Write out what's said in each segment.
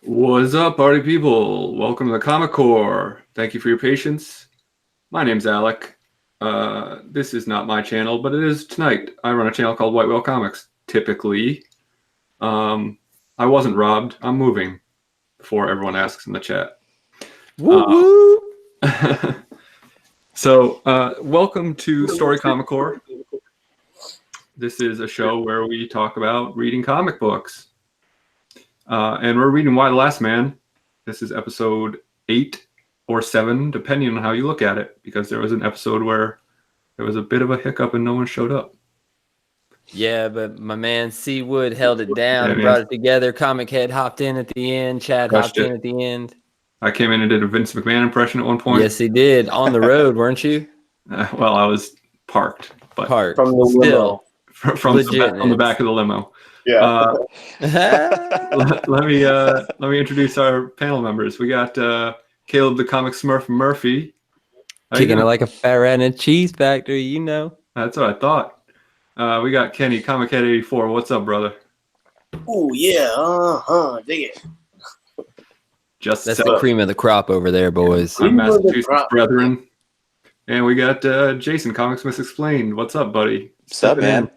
What's up, party people? Welcome to the Comic Core. Thank you for your patience. My name's Alec. This is not my channel, but it is tonight. I run a channel called White Whale Comics. Typically, I wasn't robbed. I'm moving. Before everyone asks in the chat. Woo So, welcome to Story Comic Core. This is a show where we talk about reading comic books. And we're reading Why the Last Man. This is episode 8 or 7, depending on how you look at it, because there was an episode where there was a bit of a hiccup and no one showed up. Yeah, but my man C. Wood held it down and brought it together. Comic Head hopped in at the end. Chad hopped in at the end. I came in and did a Vince McMahon impression at one point. Yes, he did. On the road, weren't you? Well, I was parked. But parked. From the limo. From the back of the limo. Yeah. Let me introduce our panel members. We got Caleb the Comic Smurph Murphy. Kicking it like a fat rat in a cheese factory, you know. That's what I thought. We got Kenny, Comic Head 84. What's up, brother? Oh yeah, dig it. That's the cream of the crop over there, boys. I'm Massachusetts brethren. And we got Jason, Comics Misexplained. What's up, buddy? What's up, man?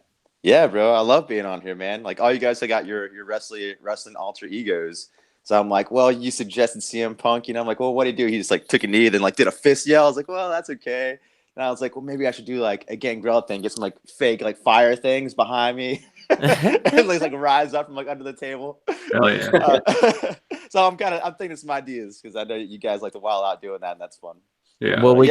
Yeah, bro. I love being on here, man. Like, all you guys have got your wrestling alter egos. So I'm like, well, you suggested CM Punk. I'm like, well, what did he do? He just like took a knee, then like did a fist yell. I was like, well, that's okay. And I was like, well, maybe I should do like a Gangrel thing, get some like fake like fire things behind me, and like rise up from like under the table. Hell yeah. So I'm thinking of some ideas because I know you guys like to wild out doing that, and that's fun. Yeah. Well, we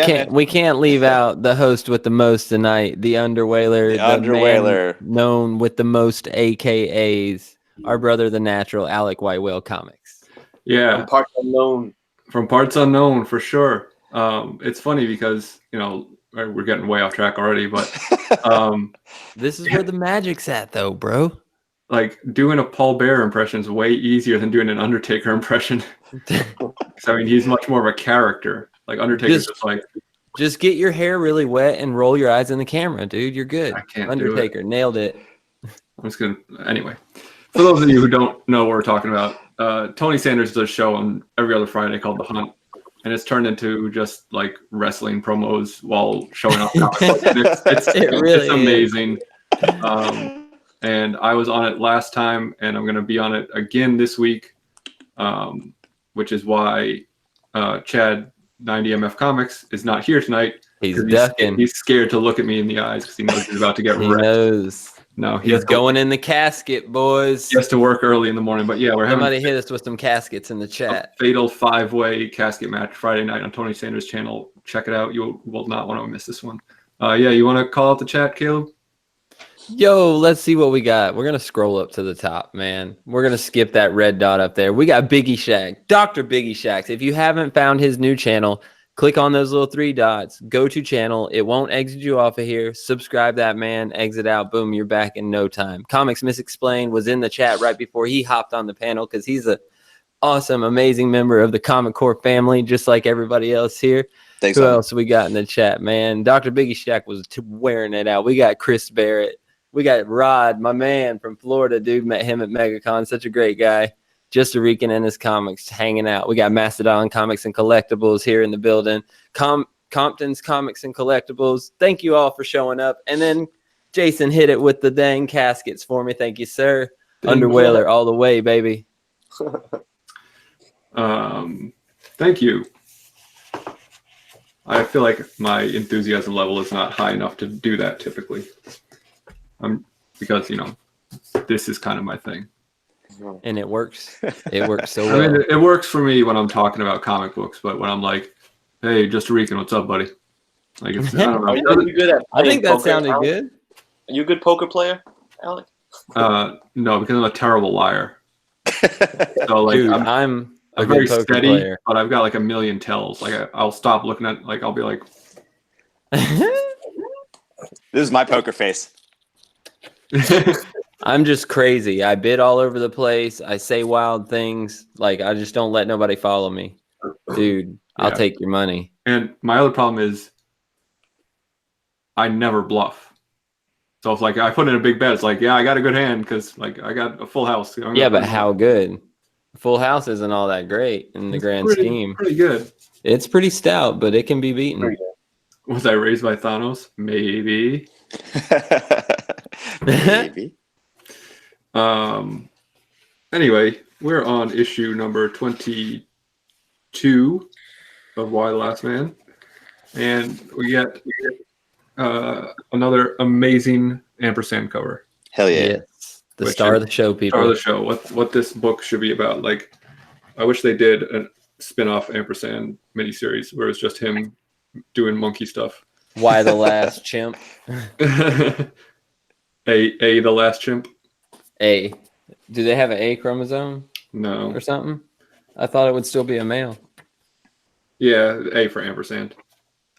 can't leave out the host with the most tonight, the Underwhaler, Underwhaler, known with the most AKAs, our brother, the Natural, Alec White Whale Comics. Yeah. From Parts unknown, for sure. It's funny because we're getting way off track already, but this is where the magic's at, though, bro. Like doing a Paul Bearer impression is way easier than doing an Undertaker impression. I mean, he's much more of a character. Like Undertaker's just get your hair really wet and roll your eyes in the camera, dude. You're good. I can't. Undertaker nailed it. I'm just gonna anyway. For those of you who don't know what we're talking about, Tony Sanders does a show on every other Friday called The Hunt, and it's turned into just like wrestling promos while showing off comic books. It's amazing. And I was on it last time, and I'm going to be on it again this week, which is why Chad 90MF Comics is not here tonight. He's ducking. He's scared to look at me in the eyes because he knows he's about to get wrecked. He knows. No, he's going in the casket, boys. He has to work early in the morning, but yeah, we're having. Somebody hit us with some caskets in the chat. A fatal 5-way casket match Friday night on Tony Sanders' channel. Check it out. You will not want to miss this one. Yeah, you want to call out the chat, Caleb? Yo, let's see what we got. We're going to scroll up to the top, man. We're going to skip that red dot up there. We got Biggie Shack, Dr. Biggie Shacks. If you haven't found his new channel, click on those little 3 dots, go to channel. It won't exit you off of here. Subscribe that man, exit out. Boom, you're back in no time. Comics Misexplained was in the chat right before he hopped on the panel because he's an awesome, amazing member of the Comic Core family, just like everybody else here. Thanks. Who else we got in the chat, man? Dr. Biggie Shack was wearing it out. We got Chris Barrett. We got Rod, my man from Florida, dude. Met him at MegaCon. Such a great guy. Just a Rican and his comics hanging out. We got Mastodon Comics and Collectibles here in the building. Compton's Comics and Collectibles. Thank you all for showing up. And then Jason hit it with the dang caskets for me. Thank you, sir. Underwhaler all the way, baby. Thank you. I feel like my enthusiasm level is not high enough to do that typically. Because this is kind of my thing. And it works. It works so well. I mean, it works for me when I'm talking about comic books, but when I'm like, "Hey, just a Rican, what's up, buddy?" Like, I don't know. I think that sounded good. Are you a good poker player, Alec? No, because I'm a terrible liar. So like, dude, I'm very steady, player. But I've got like a million tells. Like, I'll stop looking at. Like, I'll be like, "This is my poker face." I'm just crazy. I bid all over the place. I say wild things. Like, I just don't let nobody follow me. Dude, I'll take your money. And my other problem is I never bluff. So if like I put in a big bet, it's like, yeah, I got a good hand because like I got a full house. Yeah, but how good? Full House isn't all that great in the grand pretty, scheme. Pretty good. It's pretty stout, but it can be beaten. Very good. Was I raised by Thanos? Maybe. Maybe. Anyway, we're on issue number 22 of Why the Last Man, and we get another amazing ampersand cover. Hell yeah. Yes. The star of the show, people. Star of the show. What this book should be about. Like, I wish they did a spin-off ampersand miniseries where it's just him doing monkey stuff. Why the Last Chimp? The last chimp? A. Do they have an A chromosome No. or something? I thought it would still be a male. Yeah, A for ampersand.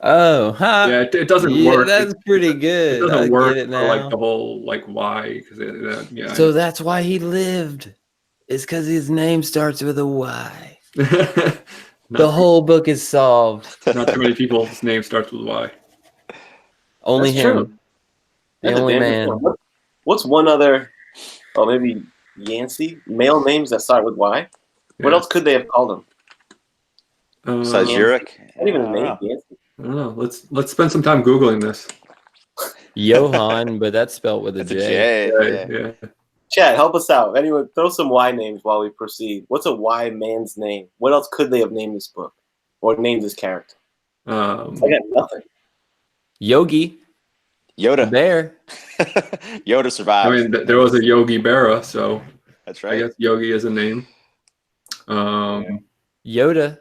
Oh, huh. Yeah, it doesn't Yeah, work. that's pretty good. It doesn't I work get it for now. like the whole like why because yeah. So that's why he lived. It's because his name starts with a Y. The whole book is solved. Not too many people's name starts with Y. Only That's him. true. The That's a only damn man. good point. What's one other, oh, maybe Yancey? Male names that start with Y? What Yeah. else could they have called him? Besides Yancey. Urich? Not even I a don't name, know. Yancey. I don't know. Let's spend some time googling this. Johann, but that's spelled with a It's a J. J. Yeah. Yeah. Chat, help us out. Anyone, throw some Y names while we proceed. What's a Y man's name? What else could they have named this book? Or named this character? I got nothing. Yogi, the Yoda. bear. Yoda survived. I mean, there was a Yogi Berra, so That's I right. guess Yogi is a name. Yoda. That's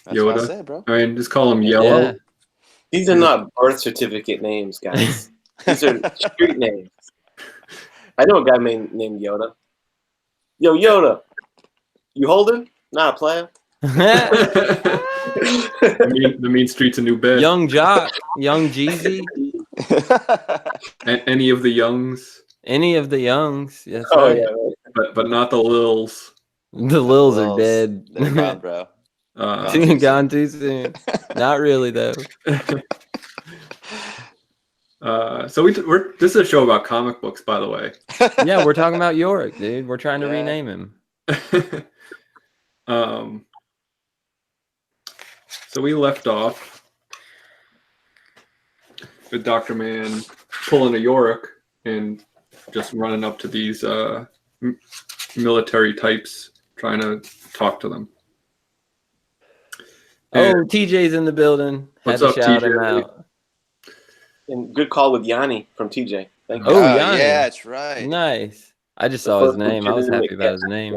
what I Yoda. said, bro. I mean, just call him Yellow. Yeah. These are not birth certificate names, guys. These are street names. I know a guy named Yoda. Yo, Yoda. You holding? Nah, player. The mean streets a new bed. Young Jock, Young Jeezy, Any of the youngs, any of the Youngs. Yes, Oh, right. yeah. Right. but not the Lils. The Lils are Lils. dead. They're gone, bro. Gone too soon. Not really though. So we're this is a show about comic books, by the way. Yeah, we're talking about Yorick, dude. We're trying to Yeah. rename him. So we left off with Dr. Man pulling a Yorick and just running up to these military types, trying to talk to them. Oh, TJ's in the building. Had What's to up, shout TJ? him out. And good call with Yanni from TJ. Thank you. Oh, Yanni. yeah, that's right. Nice. I just saw his name. I was happy about his name.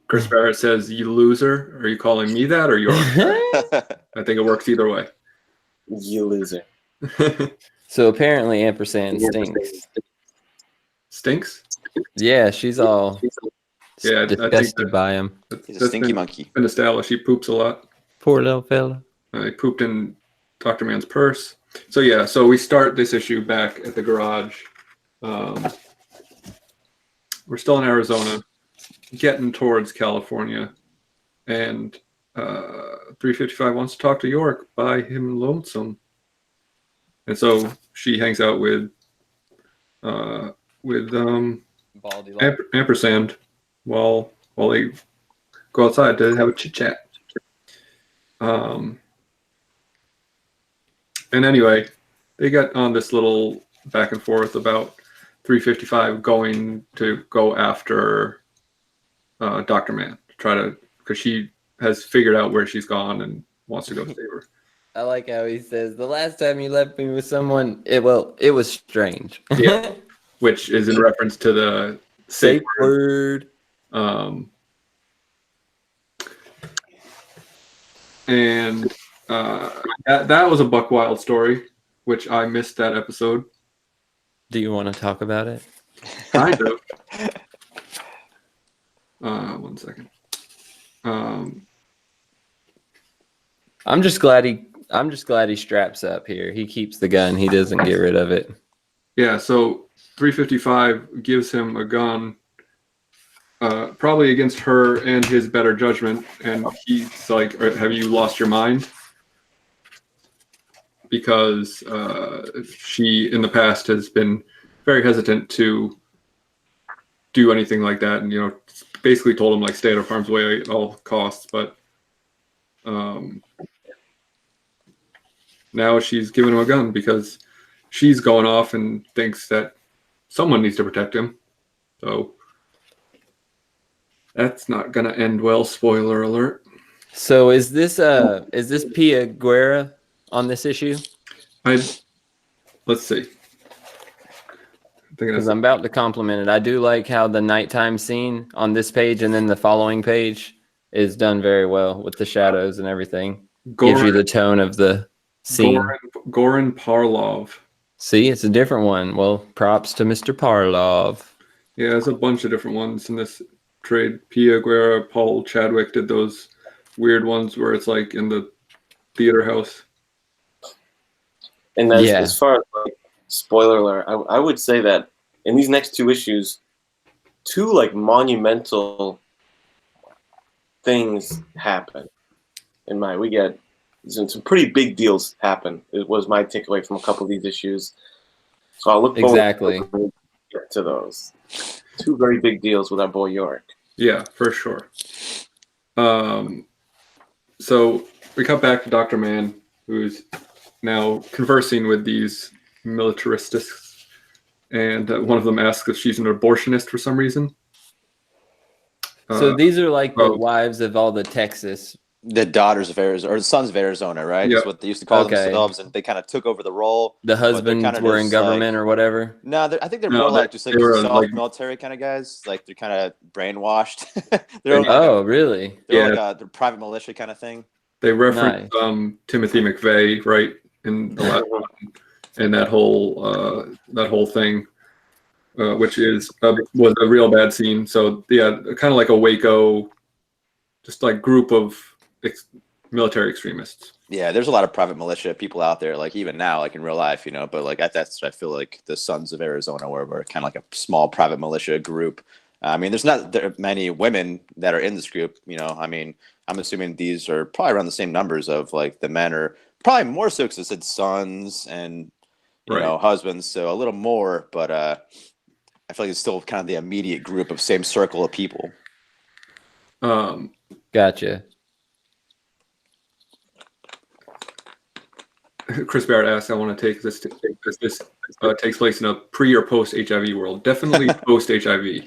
Chris Barrett says, "You loser." Are you calling me that or Yorick? I think it works either way. You loser. So apparently ampersand stinks. Stinks? Yeah, she's all Yeah, I think disgusted that- by him. He's a stinky monkey. been established. He poops a lot. Poor little fella. He pooped in Dr. Man's purse. So yeah, so we start this issue back at the garage. We're still in Arizona, getting towards California, and 355 wants to talk to York by him lonesome, and so she hangs out with Baldy ampersand while they go outside to have a chit chat. And anyway, they got on this little back and forth about 355 going to go after Dr. Man to try to, because she has figured out where she's gone and wants to go save her. I like how he says, the last time you left me with someone, it was strange. Yeah. Which is in reference to the Safe word. And that was a Buck Wild story, which I missed that episode. Do you want to talk about it? Kind of. 1 second. I'm just glad he straps up here. He keeps the gun. He doesn't get rid of it. Yeah, so 355 gives him a gun, probably against her and his better judgment, and he's like, "Have you lost your mind?" Because she, in the past, has been very hesitant to do anything like that, and basically told him like stay out of harm's way at all costs, but now she's giving him a gun because she's going off and thinks that someone needs to protect him. So that's not gonna end well. Spoiler alert. So is this Pia Guerra on this issue? Let's see. Because I'm about to compliment it. I do like how the nighttime scene on this page and then the following page is done very well with the shadows and everything. Gives you the tone of the scene. Goran Parlov. See, it's a different one. Well, props to Mr. Parlov. Yeah, there's a bunch of different ones in this trade. Pia Guerra, Paul Chadwick did those weird ones where it's like in the theater house. And as far as like, spoiler alert, I would say that in these next 2 issues, 2 like monumental things happen. We get some pretty big deals happen. It was my takeaway from a couple of these issues. So I'll look forward to get to those. 2 very big deals with our boy York. Yeah, for sure. So we cut back to Dr. Mann, who's now conversing with these militarists, and one of them asks if she's an abortionist for some reason. So these are like the wives of all the Texas. The daughters of Arizona, or the sons of Arizona, right? Yeah. That's what they used to call themselves, and they kind of took over the role. The husbands were in government or whatever. No, I think they're more like just like soft military kind of guys. Like they're kind of brainwashed. Really? They're like the private militia kind of thing. They reference Timothy McVeigh, right, in the last one, and that whole thing, which was a real bad scene. So yeah, kind of like a Waco, just like group of military extremists. Yeah, there's a lot of private militia people out there, like even now, like in real life, but like that's I feel like the Sons of Arizona were kind of like a small private militia group. I mean, there's not many women that are in this group, I mean, I'm assuming these are probably around the same numbers of like the men are probably more so because it said sons and husbands, so a little more, but I feel like it's still kind of the immediate group of same circle of people. Gotcha. Chris Barrett asks, I want to take this takes place in a pre or post HIV world. Definitely post HIV.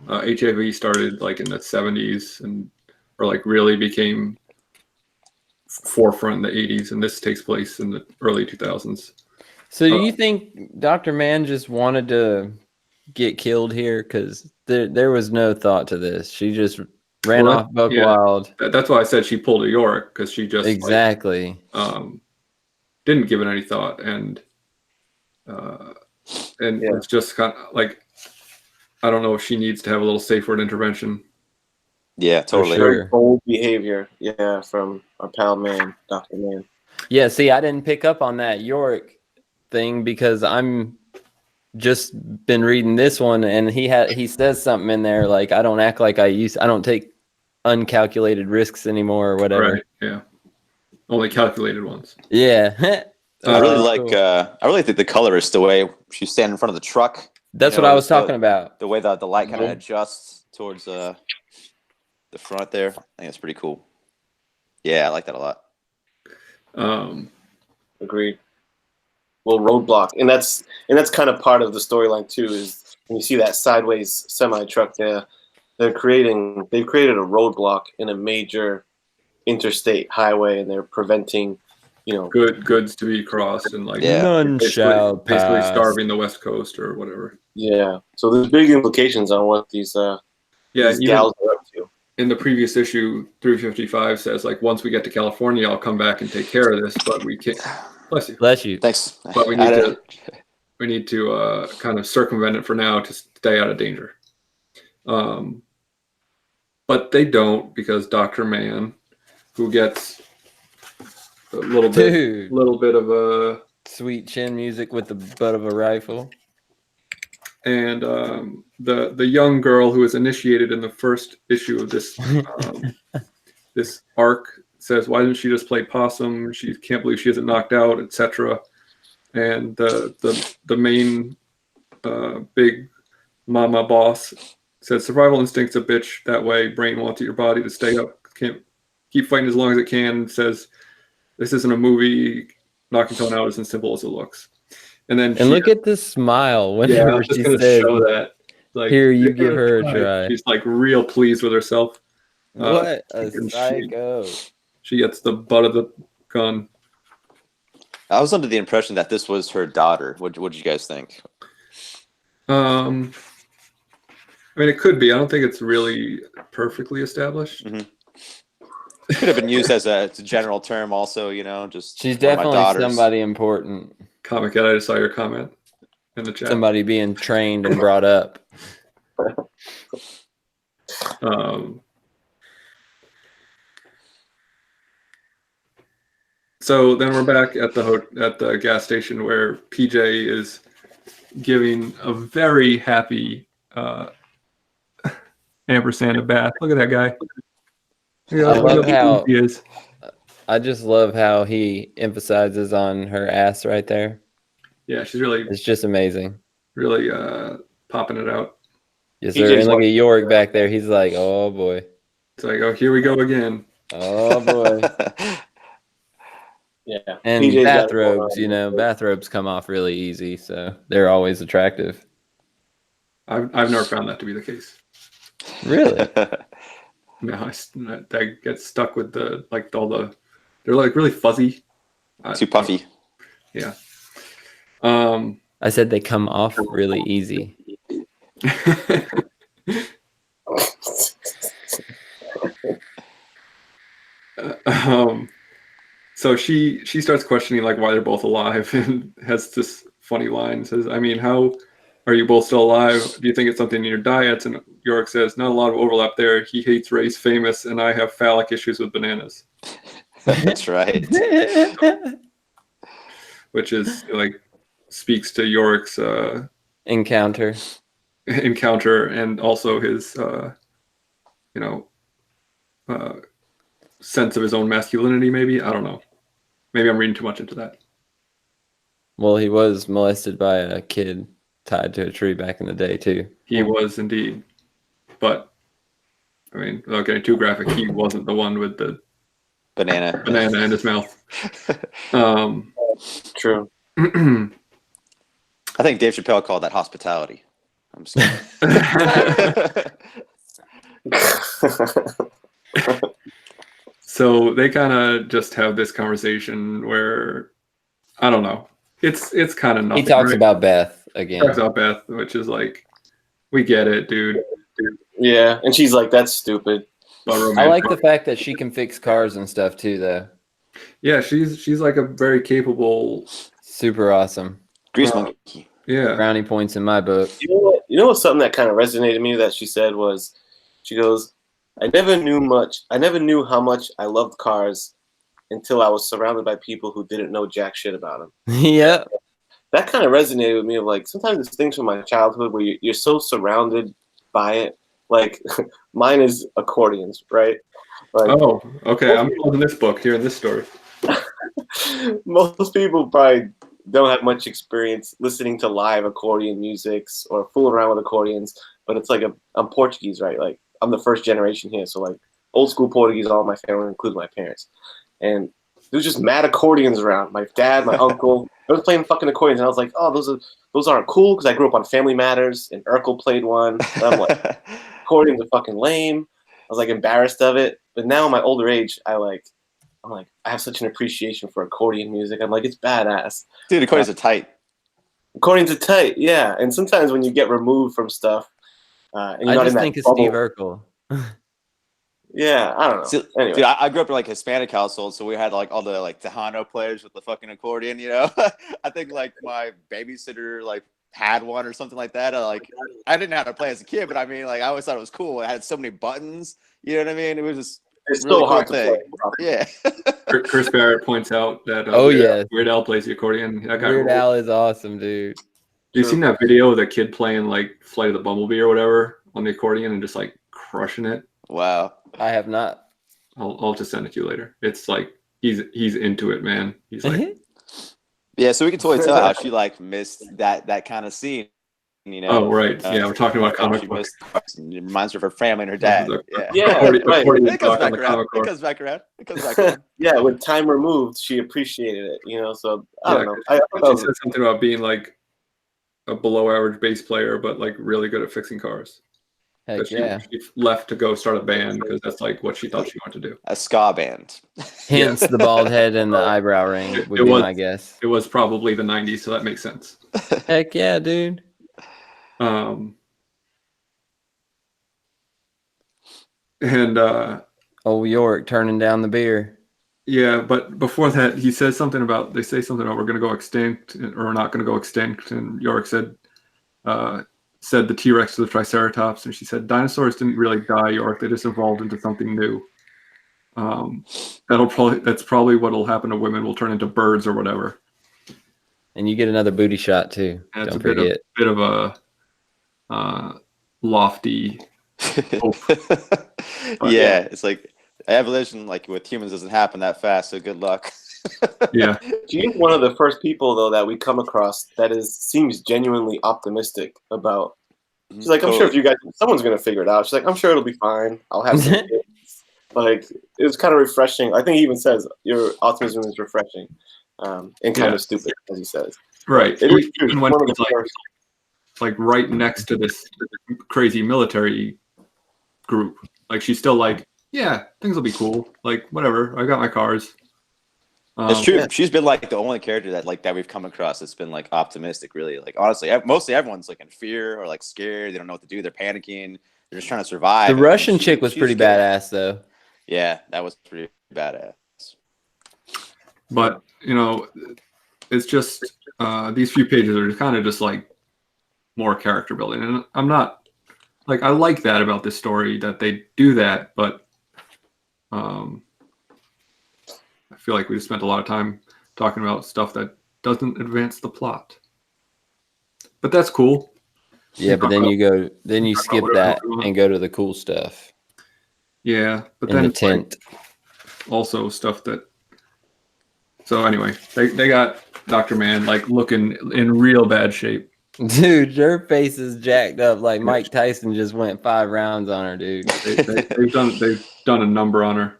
HIV started like in the 70s or like really became forefront in the 80s, and this takes place in the early 2000s. So do you think Dr. Mann just wanted to get killed here? Because there was no thought to this. She just ran off buck wild. That's why I said she pulled a York, because she just didn't give it any thought, and it's just kind of like, I don't know if she needs to have a little safe word intervention. Yeah, totally. Very bold behavior, from our pal man, Dr. Mann. Yeah, see, I didn't pick up on that York thing because I'm just been reading this one, and he says something in there like, I don't act like I don't take uncalculated risks anymore or whatever. Right, yeah. Only calculated ones. Yeah. I really think the color is the way she's standing in front of the truck. That's what I was talking about. The way the light kind of adjusts towards the front there. I think it's pretty cool. Yeah, I like that a lot. Agreed. Well, roadblock, and that's kind of part of the storyline too. Is when you see that sideways semi truck there, they've created a roadblock in a major interstate highway, and they're preventing, goods to be crossed, and like none shall basically pass. Starving the West Coast or whatever. Yeah. So there's big implications on what these gals are up to. In the previous issue, 355 says like, once we get to California, I'll come back and take care of this, but we can't. Bless you. Bless you. Thanks. But we need to kind of circumvent it for now to stay out of danger. But they don't, because Dr. Mann, who gets a little bit of a sweet chin music with the butt of a rifle, and the young girl who was initiated in the first issue of this this arc says, why didn't she just play possum? She can't believe she isn't knocked out, etc. And the main big mama boss Says survival instinct's a bitch that way. Brain wants your body to stay up. Can't keep fighting as long as it can. Says this isn't a movie. Knocking someone out isn't simple as it looks. And then look at the smile yeah, whenever I was just she gonna says, show that. Like, "Here, you give her a try." She's like real pleased with herself. What a and psycho! She gets the butt of the gun. I was under the impression that this was her daughter. What did you guys think? I mean, it could be. I don't think it's really perfectly established. Mm-hmm. Could have been used as a general term, also. Just She's one of my definitely daughters. somebody important. Comic Ed, I just saw your comment in the chat. Somebody being trained and brought up. So then we're back at the gas station where PJ is giving a very happy ampersand a bath. Look at that guy. love how he is. I just love how he emphasizes on her ass right there. Yeah, she's really It's just amazing. really popping it out. Yes, sir. And look at York back there. He's like, oh boy. It's like, oh, here we go again. Oh boy. Yeah. And PJ's got it going bathrobes, on. bathrobes come off really easy, so they're always attractive. I've never found that to be the case. Really? No, that gets stuck with they're like really fuzzy. Too puffy. Yeah. I said they come off really easy. So she starts questioning like why they're both alive and has this funny line. Says, I mean, how are you both still alive? Do you think it's something in your diets? And York says, not a lot of overlap there. He hates Ray's famous and I have phallic issues with bananas. That's right. Which is like speaks to York's Encounter and also his sense of his own masculinity. Maybe, I don't know. Maybe I'm reading too much into that. Well, he was molested by a kid tied to a tree back in the day too. He was indeed, but I mean, without getting too graphic, he wasn't the one with the banana in his mouth. True. I think Dave Chappelle called that hospitality. I'm just kidding. So they kind of just have this conversation where I don't know. It's kind of nothing. He talks right? about Beth again. He talks about Beth, which is like, we get it, dude. Yeah, and she's like, that's stupid. I like the fact that she can fix cars and stuff too, though. Yeah, she's like a very capable, super awesome grease monkey. Yeah, brownie points in my book. You know what's something that kind of resonated with me that she said was, she goes, I never knew how much I loved cars until I was surrounded by people who didn't know jack shit about them. Yeah. That kind of resonated with me. Of like, sometimes it's things from my childhood where you're so surrounded by it. Like mine is accordions, right? Like, oh, okay. I'm holding this book here in this story. Most people probably don't have much experience listening to live accordion musics or fooling around with accordions, but it's like I'm Portuguese, right? Like I'm the first generation here, so like old school Portuguese, all my family, including my parents, and there's just mad accordions around. My dad, my uncle, I was playing fucking accordions, and I was like, oh, those aren't cool because I grew up on Family Matters, and Urkel played one. And I'm like, accordions are fucking lame. I was like embarrassed of it, but now in my older age, I'm like, I have such an appreciation for accordion music. I'm like, it's badass. Dude, accordions are tight. Accordions are tight, yeah. And sometimes when you get removed from stuff, and you're I not just in that think of bubble, Steve Urkel. Yeah, I don't know. So, anyway, dude, I grew up in like Hispanic household, so we had like all the like Tejano players with the fucking accordion. I think like my babysitter like had one or something like that. I didn't know how to play as a kid, but I mean, like I always thought it was cool. It had so many buttons. You know what I mean? It was just it's really so cool hard to thing. play. Yeah. Chris Barrett points out that yes. Weird Al plays the accordion. That guy Weird Al is awesome, dude. You seen that video of the kid playing like Flight of the Bumblebee or whatever on the accordion and just like crushing it? Wow. I have not. I'll just send it to you later. It's like he's into it, man. He's like, Yeah, so we can totally tell how she like missed that kind of scene. You know. Oh, right. Yeah, we're talking about comic she book. missed cars, and it reminds her of her family and her dad. Yeah. Yeah, right. It comes back around. It comes back around. It comes back around. Yeah, with time removed, she appreciated it. You know, so I don't know. She said something about being like a below average bass player, but like really good at fixing cars. Heck She left to go start a band because that's like what she thought she wanted to do. A ska band. Hence the bald head and the eyebrow ring would be my guess. It was probably the 90s, so that makes sense. Heck yeah, dude. And old York turning down the beer. Yeah, but before that, they say something about we're going to go extinct or we're not going to go extinct, and York said the T-Rex to the Triceratops, and she said dinosaurs didn't really die, York. They just evolved into something new. That's probably what'll happen to women. We'll turn into birds or whatever. And you get another booty shot too. That's Don't forget. Bit of a lofty hope. Yeah, it's like evolution, like with humans, doesn't happen that fast. So good luck. Yeah, she's one of the first people though that we come across that seems genuinely optimistic about. She's like, I'm sure if you guys, someone's gonna figure it out. She's like, I'm sure it'll be fine. I'll have some kids. Like, it was kind of refreshing. I think he even says your optimism is refreshing, and kind of stupid, as he says. Right. It is true. When he's like right next to this crazy military group, like she's still like, yeah, things will be cool. Like, whatever. I got my cars. It's true. Yeah. She's been like the only character that we've come across that's been like optimistic. Really, like honestly, mostly everyone's like in fear or like scared. They don't know what to do. They're panicking. They're just trying to survive. The Russian chick was pretty badass, though. Yeah, that was pretty badass. But it's just these few pages are kind of just like more character building, and I'm not like I like that about this story that they do that, but I feel like we just spent a lot of time talking about stuff that doesn't advance the plot. But that's cool. Yeah, but then you skip that and go to the cool stuff. Yeah, but in then the tent. Like also stuff that. So anyway, they got Dr. Man like looking in real bad shape. Dude, her face is jacked up like Mike Tyson just went 5 rounds on her, dude. They've done a number on her.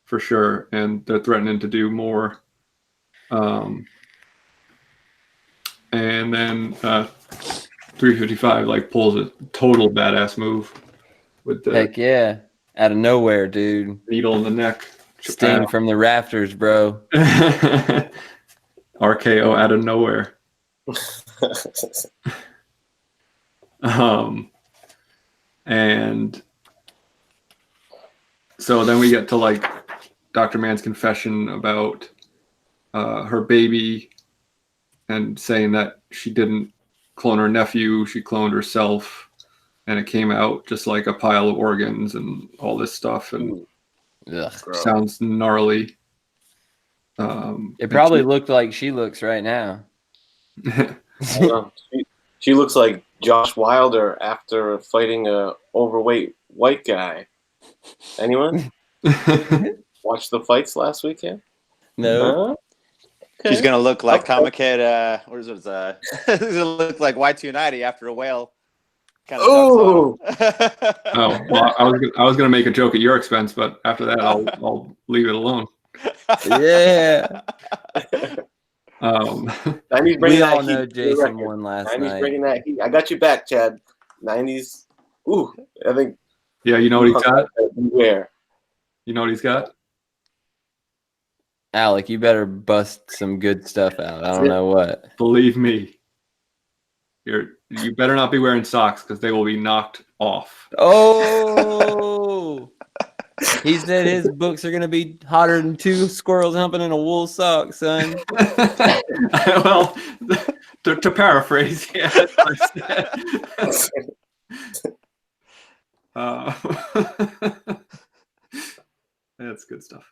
For sure, and they're threatening to do more. And then 355 like pulls a total badass move with the heck yeah, out of nowhere, dude. Needle in the neck, sting from the rafters, bro. RKO out of nowhere. And so then we get to like Dr. Man's confession about her baby and saying that she didn't clone her nephew, she cloned herself, and it came out just like a pile of organs and all this stuff, and sounds gnarly. It probably looked like she looks right now. She looks like Josh Wilder after fighting a overweight white guy. Anyone? Watch the fights last weekend? No. Okay. She's gonna look like Comic Head. What is it? She's gonna look like Y290 after a whale. Oh. Oh, well, I was gonna make a joke at your expense, but after that, I'll leave it alone. Yeah. We all know Jason won last night. Bringing that heat. I got you back, Chad. 90s. Ooh, I think. Yeah, you know what he's got? Beware. You know what he's got? Alec, you better bust some good stuff out. I don't know what. Believe me. You better not be wearing socks because they will be knocked off. Oh! He said his books are going to be hotter than 2 squirrels humping in a wool sock, son. Well, to paraphrase, yeah. That's good stuff.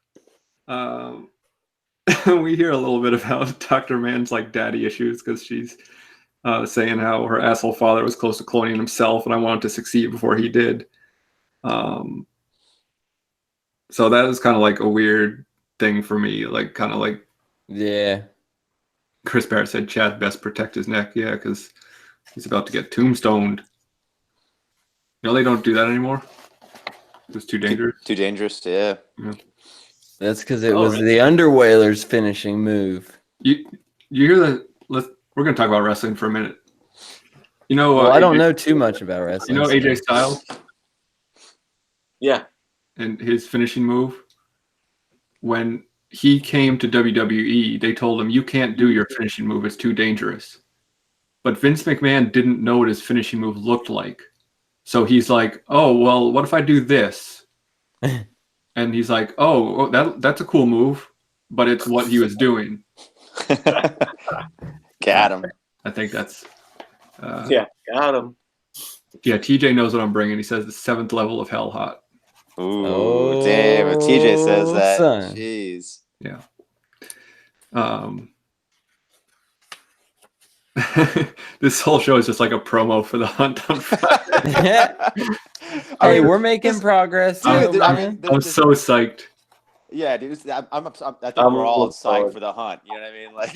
We hear a little bit about Dr. Man's like daddy issues because she's saying how her asshole father was close to cloning himself, and I wanted to succeed before he did. So that is kind of like a weird thing for me, like kind of like yeah. Chris Barrett said, Chad best protect his neck, yeah, because He's about to get tombstoned. No, they don't do that anymore. It was too dangerous. Too dangerous. Yeah. That's because it was the Underwhalers' finishing move. You hear that? We're gonna talk about wrestling for a minute. You know, Well, I don't AJ know too much about wrestling. You know AJ Styles Yeah. and his finishing move. When he came to WWE, they told him, "You can't do your finishing move; it's too dangerous." But Vince McMahon didn't know what his finishing move looked like, so he's like, "Oh well, what if I do this?" And he's like, "Oh, that's a cool move," but it's what he was doing. Got him. I think that's. Yeah, got him. Yeah, TJ knows what I'm bringing. He says the 7th level of hell hot. Ooh, damn! If TJ says that, son. Yeah. jeez. This whole show is just like a promo for the Hunt on Friday. Hey, we're making progress. Dude, Dude, I man. mean, I'm so psyched. yeah, dude. I think I'm we're all looking psyched forward. for the hunt. You know what I mean? Like,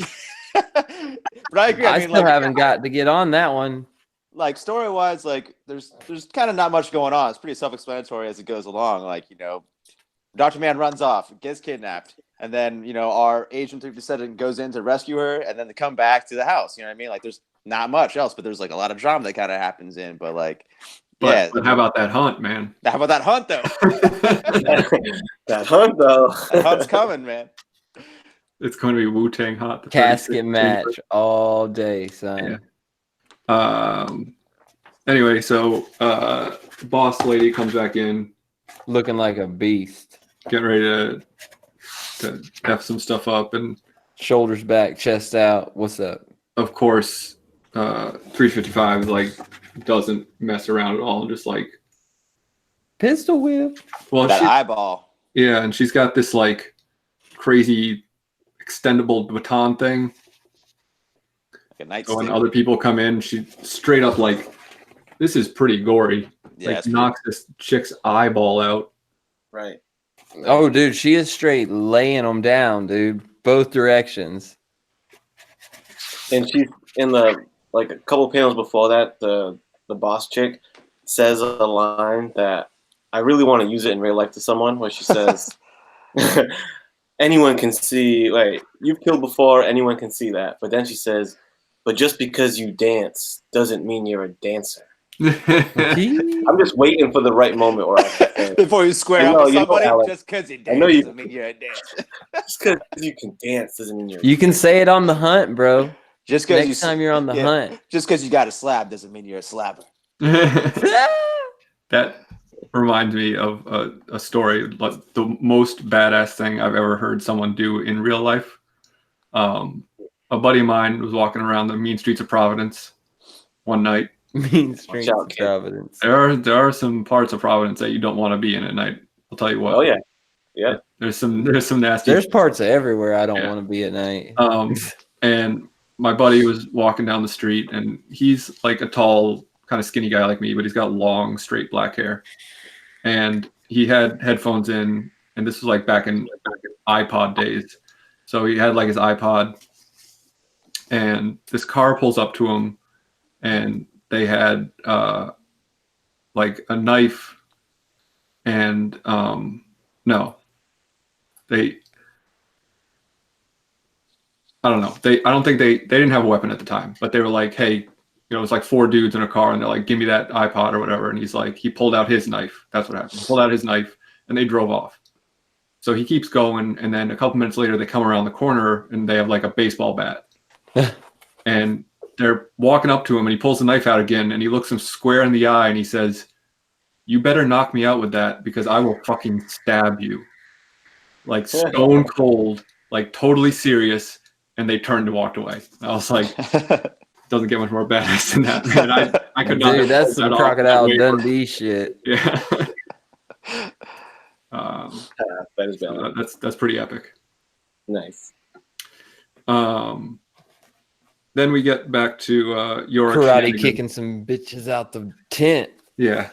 but I agree. I I mean, still like, haven't got to get on that one. like story wise, like there's kind of not much going on. It's pretty self-explanatory as it goes along. Like, you know, Dr. Man runs off, gets kidnapped, and then, you know, our agent 57 goes in to rescue her, and then they come back to the house. You know what I mean? Like, there's not much else, but there's like a lot of drama that kind of happens in. But like, yeah. But how about that hunt, man? How about that hunt though? That hunt though. That hunt's coming, man. It's going to be Wu-Tang hot. the Casket 36th match all day, son. Yeah. Anyway, so boss lady comes back in, Looking like a beast. getting ready to F some stuff up, and Shoulders back, chest out. What's up? of course, 355 like doesn't mess around at all, and just like, Pistol whip. well, That eyeball. yeah, and she's got this like crazy extendable baton thing. Like a night So when stick. other people come in, she straight up like, this is pretty gory. Yeah, Like it's knocks this chick's eyeball out. Right. Oh, dude, she is straight laying them down, dude. Both directions. And she's in the like a couple panels before that, the boss chick says a line that I really want to use it in real life to someone, where she says, anyone can see, like, you've killed before, anyone can see that. But then she says, but just because you dance doesn't mean you're a dancer. I'm just waiting for the right moment where I can say, Before you square I up know, with you know, somebody, Alex. just because you I dance know you- doesn't mean you're a dancer. just because you can dance doesn't mean you're You can say it on the hunt, bro. Just because Next time you're on the yeah, hunt. just because you got a slab doesn't mean you're a slabber. That reminds me of a story, like the most badass thing I've ever heard someone do in real life. A buddy of mine was walking around the mean streets of Providence one night. Mean Streets out, of kid. Providence. There are some parts of Providence that you don't want to be in at night. I'll tell you what. Oh, yeah. Yeah. There's some nasty. There's parts of everywhere I don't Yeah. want to be at night. And my buddy was walking down the street, and he's like a tall, kind of skinny guy like me, but he's got long, straight black hair. And he had headphones in, and this was like back in iPod days. So he had like his iPod, and this car pulls up to him, and they had like a knife, and no, I don't know. I don't think they didn't have a weapon at the time, but they were like, hey, you know, it was like 4 dudes in a car, and they're like, give me that iPod or whatever. And he's like, he pulled out his knife. That's what happened. He pulled out his knife, and they drove off. So he keeps going, and then a couple minutes later, they come around the corner, and they have like a baseball bat. And they're walking up to him, and he pulls the knife out again, and he looks him square in the eye, and he says, you better knock me out with that, because I will fucking stab you. Like stone cold, like totally serious. And they turned and walked away. I was like, doesn't get much more badass than that, man. I could not. Dude, that's some that Crocodile off. Dundee shit. Yeah. That is bad. That's pretty epic. Nice. Then we get back to your Karate kicking some bitches out the tent. Yeah.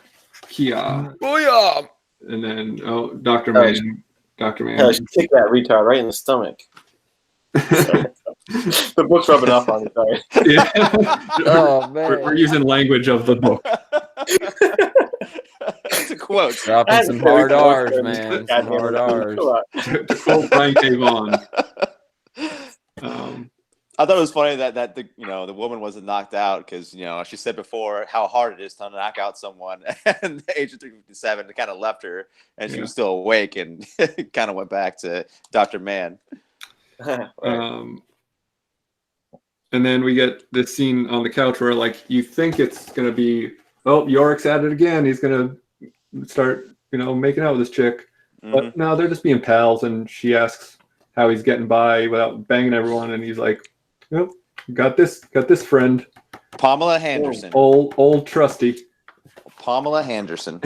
Kia. Oh yeah. And then Dr. Man. Dr. Man. She kicked that retard right in the stomach. The book's rubbing off on me. Sorry. Yeah. Oh man, We're using language of the book. That's a quote. dropping I had some to carry hard the R's, book, man. God Some damn hard it. R's. Come on. To quote Brian K. Vaughan. I thought it was funny that the the woman wasn't knocked out because she said before how hard it is to knock out someone, and the Agent 357 kind of left her, and she was still awake, and kind of went back to Dr. Mann. Right. And then we get this scene on the couch where, like, you think it's gonna be, oh, Yorick's at it again. He's gonna start, making out with this chick. But no, they're just being pals. And she asks how he's getting by without banging everyone, and he's like, "Nope, got this friend, Pamela Henderson. old trusty." Pamela Henderson.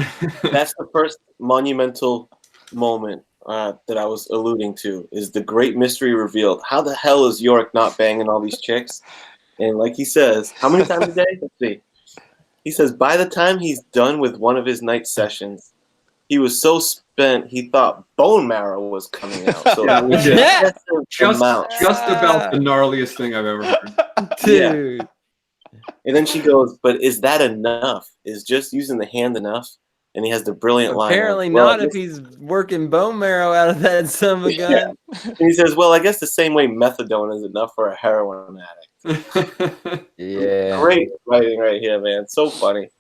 That's the first monumental moment that I was alluding to, is the great mystery revealed. How the hell is Yorick not banging all these chicks? And like he says, how many times a day? Let's see. He says by the time he's done with one of his night sessions, he was so spent he thought bone marrow was coming out. So Yeah, just just about the gnarliest thing I've ever heard. Dude. And then she goes, but is that enough? Is just using the hand enough? And he has the brilliant line. Apparently Well, not if he's working bone marrow out of that son of a gun. And he says, well, I guess the same way methadone is enough for a heroin addict. Yeah. Great writing right here, man. So funny.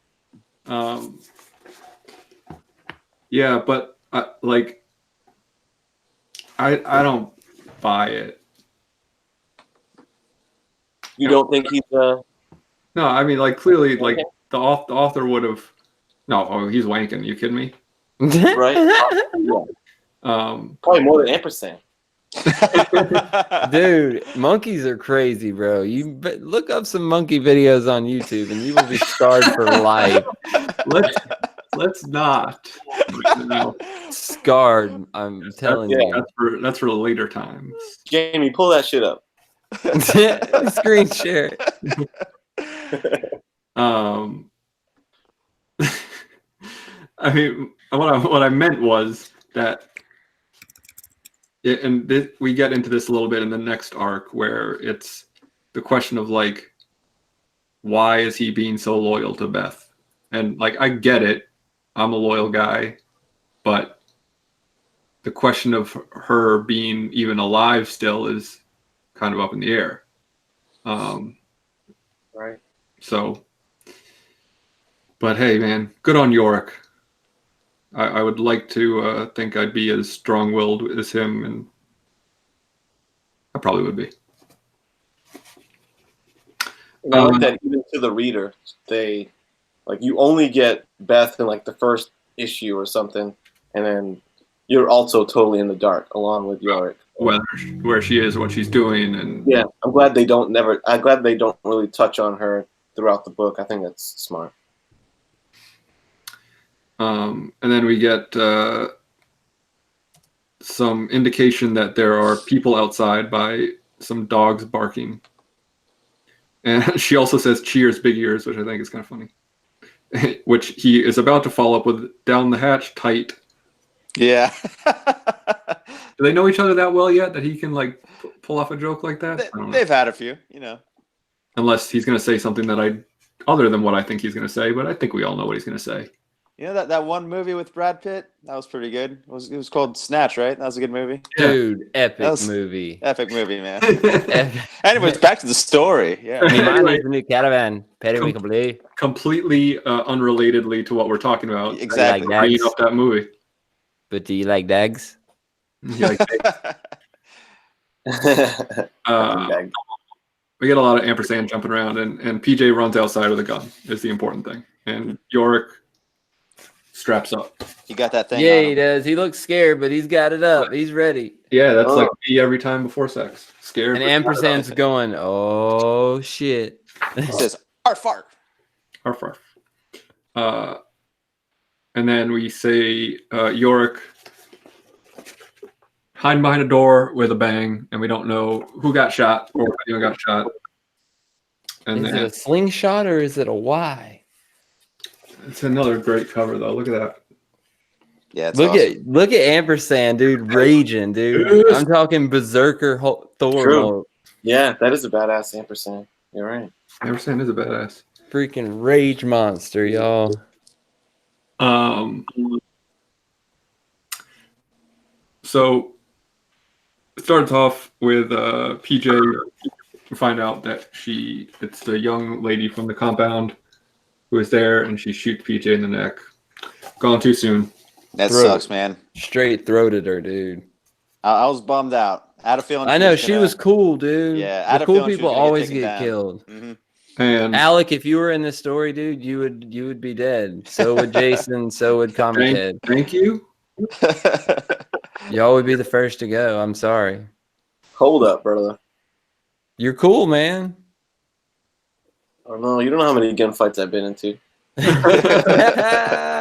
Yeah, but I don't buy it. You don't think he's No, I mean, like, clearly, like, the author would have. No, he's wanking. You kidding me? right? Yeah. Probably more than ampersand. Dude, monkeys are crazy, bro. Look up some monkey videos on YouTube, and you will be scarred for life. Let's not. Scarred, I'm telling you. That's for later times. Jamie, pull that shit up. Screen share. I mean, what I meant was that, we get into this a little bit in the next arc, where it's the question of, like, why is he being so loyal to Beth? And, like, I get it. I'm a loyal guy, but the question of her being even alive still is kind of up in the air. Right. So, but hey, man, good on Yorick. I would like to think I'd be as strong-willed as him, and I probably would be. And I like that even to the reader, they, like, you only get Beth in, like, the first issue or something, and then you're also totally in the dark along with Yorick. Where she is, what she's doing, and yeah, I'm glad they don't really touch on her throughout the book. I think that's smart. And then we get some indication that there are people outside by some dogs barking. And she also says, "Cheers, big ears," which I think is kind of funny. Which he is about to follow up with, "Down the hatch, tight." Yeah. Do they know each other that well yet that he can, like, pull off a joke like that? They've had a few, Unless he's going to say something other than what I think he's going to say, but I think we all know what he's going to say. That one movie with Brad Pitt, that was pretty good. It was called Snatch, right? That was a good movie. Dude, epic movie. Epic movie, man. Anyways, back to the story. Yeah. Anyway, the new caravan. Completely unrelatedly to what we're talking about. Exactly. Bringing up that movie. But do you like dags? Yeah, we get a lot of ampersand jumping around, and PJ runs outside with a gun is the important thing. And Yorick straps up. He got that thing. Yeah, he does. He looks scared, but he's got it up. He's ready. Yeah, that's like me every time before sex. Scared. And ampersand's going, oh shit. He says, "Arf, arf." Arf, arf. And then we say Yorick hiding behind a door with a bang, and we don't know who got shot or if anyone got shot. And is it a slingshot or is it a Y? It's another great cover, though. Look at that. Yeah, it's awesome. Look at ampersand, dude, raging, dude. I'm talking berserker Thor mode. Yeah, that is a badass ampersand. You're right. Ampersand is a badass. Freaking rage monster, y'all. So it starts off with PJ. We find out that it's the young lady from the compound who is there, and she shoots PJ in the neck. Gone too soon. That Throat. sucks, man. Straight throated her, dude. I was bummed out. I had a feeling. I know she was cool, dude. Yeah, I had the a cool feeling she was people gonna always taken get down. killed. Mm-hmm. And Alec, if you were in this story, dude, you would be dead. So would Jason. So would Comic Head. thank you. Y'all would be the first to go. I'm sorry. Hold up, brother. You're cool, man. Oh no, you don't know how many gunfights I've been into. He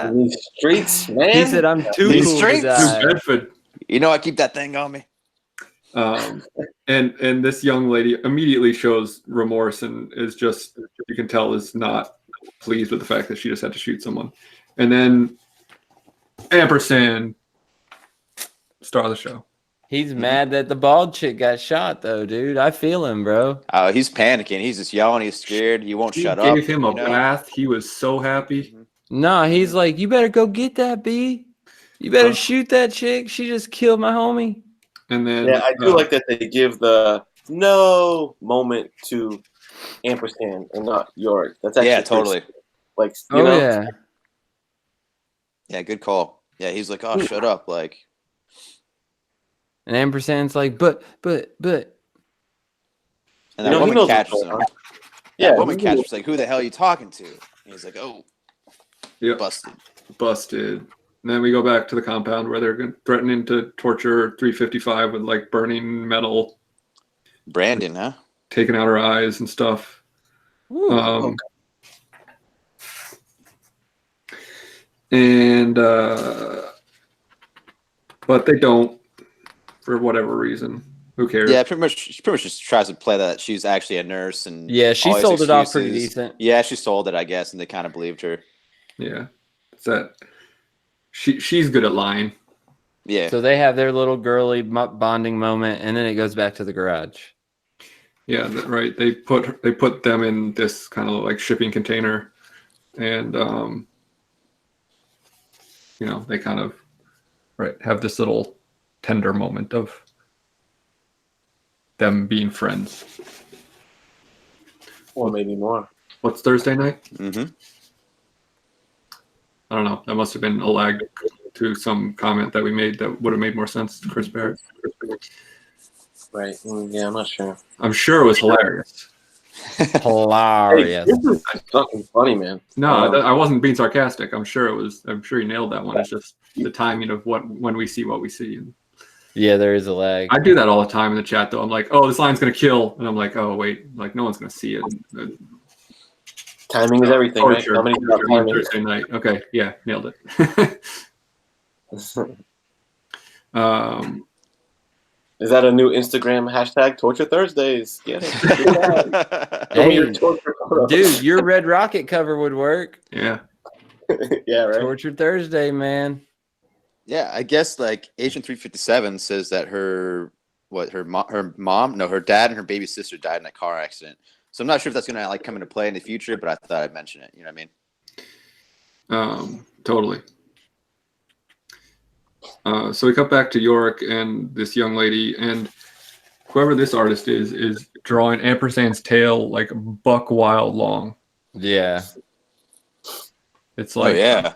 In these streets, man. said, "I'm too These cool streets? to New die." Bedford. You know, I keep that thing on me. And this young lady immediately shows remorse and is just, you can tell, is not pleased with the fact that she just had to shoot someone. And then ampersand, star of the show. He's mad that the bald chick got shot, though, dude. I feel him, bro. Oh, he's panicking. He's just yelling. He's scared. He won't She shut up. gave him a you know? bath. He was so happy. Nah, he's like, you better go get that B. You better shoot that chick. She just killed my homie. And then Yeah, I do like that they give the no moment to ampersand and not York. That's actually Yeah, totally. pretty, like you know. Yeah. Yeah, good call. Yeah, he's like, oh, shut up. Like, And ampersand's like, but. and that You know, he woman knows catches what's him. going on. Yeah, Yeah, woman he catches knows. him. Like, who the hell are you talking to? And he's like, oh, Yep. Busted. And then we go back to the compound where they're threatening to torture 355 with like burning metal, Brandon, huh? taking out her eyes and stuff. Woo. And but they don't, for whatever reason. Who cares? Yeah, she pretty much just tries to play that she's actually a nurse and Yeah, she all these sold it off pretty excuses. decent. Yeah, she sold it, I guess, and they kind of believed her. Yeah. It's that she's good at lying. Yeah. So they have their little girly bonding moment, and then it goes back to the garage. Yeah, right. They put them in this kind of like shipping container, and you know, they kind of have this little tender moment of them being friends. Or maybe more. What's Thursday night? Mm-hmm. I don't know. That must have been a lag to some comment that we made that would have made more sense to Chris Barrett. Right. Yeah, I'm not sure. I'm sure it was hilarious. Hilarious. Hey, this is fucking funny, man. No, I wasn't being sarcastic. I'm sure he nailed that one. It's just the timing of when we see what we see. Yeah, there is a lag. I do that all the time in the chat, though. I'm like, oh, this line's going to kill. And I'm like, oh, wait, like no one's going to see it. Timing is everything, right? Torture. How many about timing? Thursday night. Okay, yeah, nailed it. Is that a new Instagram hashtag? Torture Thursdays. Get it. Show me your torture photo. Dude, your Red Rocket cover would work. Yeah. Yeah, right. Torture Thursday, man. Yeah, I guess like Agent 357 says that her dad and her baby sister died in a car accident. So I'm not sure if that's gonna like come into play in the future, but I thought I'd mention it. You know what I mean? Totally. So we cut back to York and this young lady, and whoever this artist is drawing ampersand's tail like buck wild long. Yeah. It's like, oh yeah,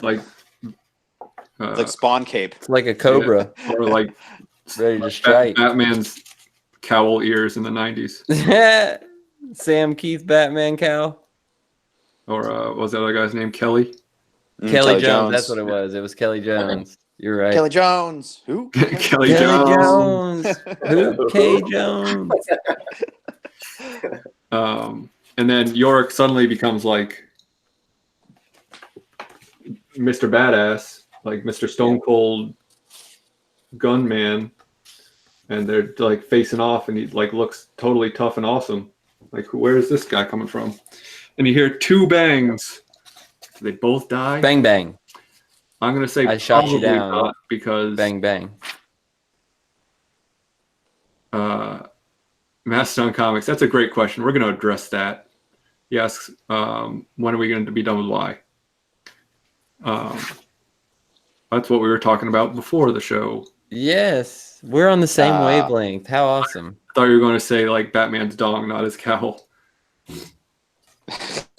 like like Spawn Cape. It's like a cobra or like ready to strike. Batman's cowl ears in the 90s. Sam Keith Batman cow. Or what was that other guy's name? Kelly? Kelly Jones. That's what it was. It was Kelly Jones. You're right. Kelly Jones. Who? Kelly Jones. Who? K. Jones. And then York suddenly becomes like Mr. Badass, like Mr. Stone Cold Gunman, and they're like facing off, and he like looks totally tough and awesome. Like, where's this guy coming from? And you hear two bangs. Do they both die? Bang bang. I'm gonna say I shot you probably down. not, because Bang bang. Mastodon Comics. That's a great question. We're going to address that. He asks, when are we going to be done with Y? That's what we were talking about before the show. Yes, we're on the same wavelength. How awesome! I thought you were going to say like Batman's dong, not his cowl.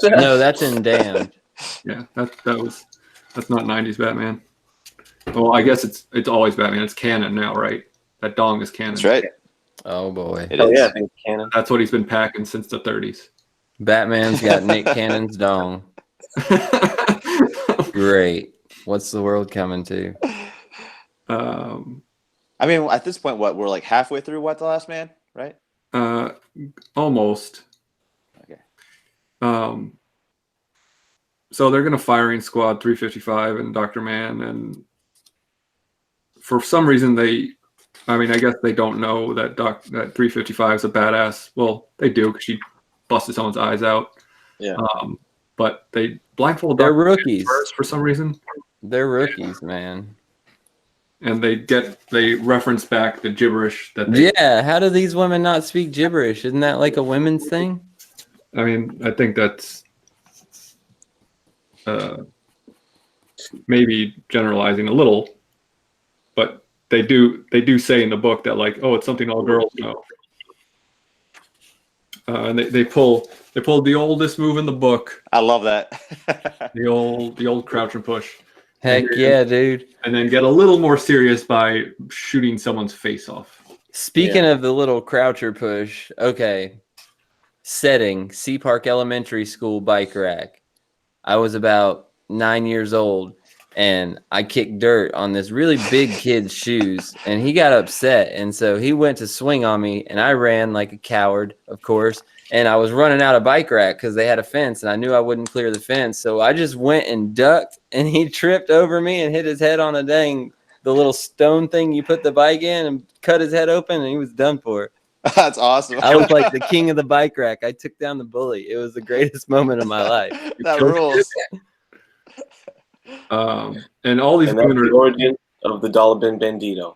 No, that's in Damned. Yeah, that's not 90s Batman. Well, I guess it's always Batman. It's canon now, right? That dong is canon. That's right. Oh boy, Oh yeah, I think canon. That's what he's been packing since the 30s. Batman's got Nick Cannon's dong. Great. What's the world coming to? I mean, at this point, we're like halfway through What the Last Man, right? Almost. Okay. So they're gonna firing squad 355 and Dr. Man, and for some reason I guess they don't know that that 355 is a badass. Well, they do because she busted someone's eyes out. Yeah. But they blindfold. They're Dr. Man rookies first for some reason. They're rookies, man. And they reference back the gibberish that they. Yeah, how do these women not speak gibberish? Isn't that like a women's thing? I mean, I think that's maybe generalizing a little, but they do say in the book that like, oh, it's something all girls know. And they pulled the oldest move in the book. I love that. the old crouch and push. Heck yeah, dude. And then get a little more serious by shooting someone's face off. Speaking of the little croucher push, okay. Setting, Sea Park Elementary School bike rack. I was about 9 years old, and I kicked dirt on this really big kid's shoes, and he got upset, and so he went to swing on me, and I ran like a coward, of course, and I was running out of bike rack because they had a fence, and I knew I wouldn't clear the fence, so I just went and ducked, and he tripped over me and hit his head on the little stone thing you put the bike in, and cut his head open, and he was done for. That's awesome. I was like the king of the bike rack. I took down the bully. It was the greatest moment of my life. That rules. And all these women the origin of the Dollar Bin Bandito.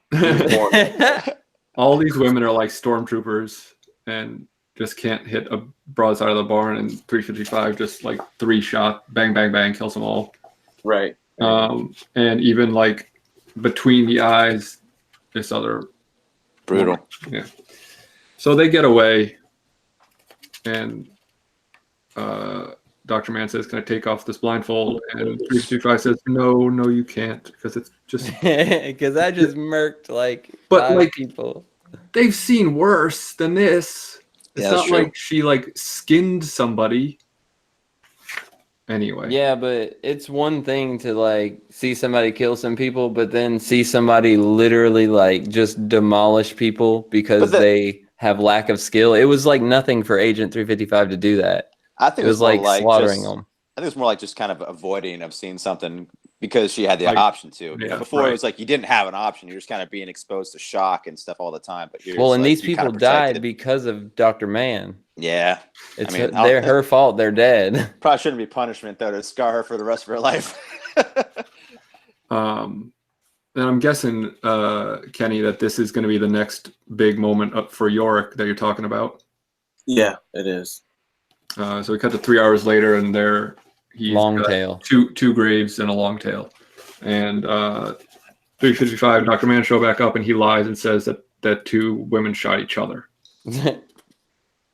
all these women are like stormtroopers and just can't hit a broadside of the barn, and 355 just like 3-shot, bang, bang, bang, kills them all. Right. And even like between the eyes, this other Brutal. Yeah. So they get away, and Dr. Man says, "Can I take off this blindfold?" And 355 says, "No, you can't, because it's just because I just murked like But, 5 like, people. they've seen worse than this. It's Yeah, that's not true. like she like skinned somebody." Anyway. Yeah, but it's one thing to like see somebody kill some people, but then see somebody literally like just demolish people because they have lack of skill. It was like nothing for Agent 355 to do that. I think It was more like slaughtering them. I think it's more like just kind of avoiding of seeing something because she had the Like, option to. yeah, Before right. it was like you didn't have an option; you're just kind of being exposed to shock and stuff all the time. But here's, Well, and like, these you kind people of died protected. because of Dr. Man. Yeah, It's mean, they're her fault. They're dead. probably shouldn't be punishment though to scar her for the rest of her life. And I'm guessing, Kenny, that this is going to be the next big moment up for Yorick that you're talking about. Yeah, it is. So we cut to 3 hours later, and he's Long got tail. two graves and a long tail. And 355, Dr. Man show back up, and he lies and says that 2 women shot each other.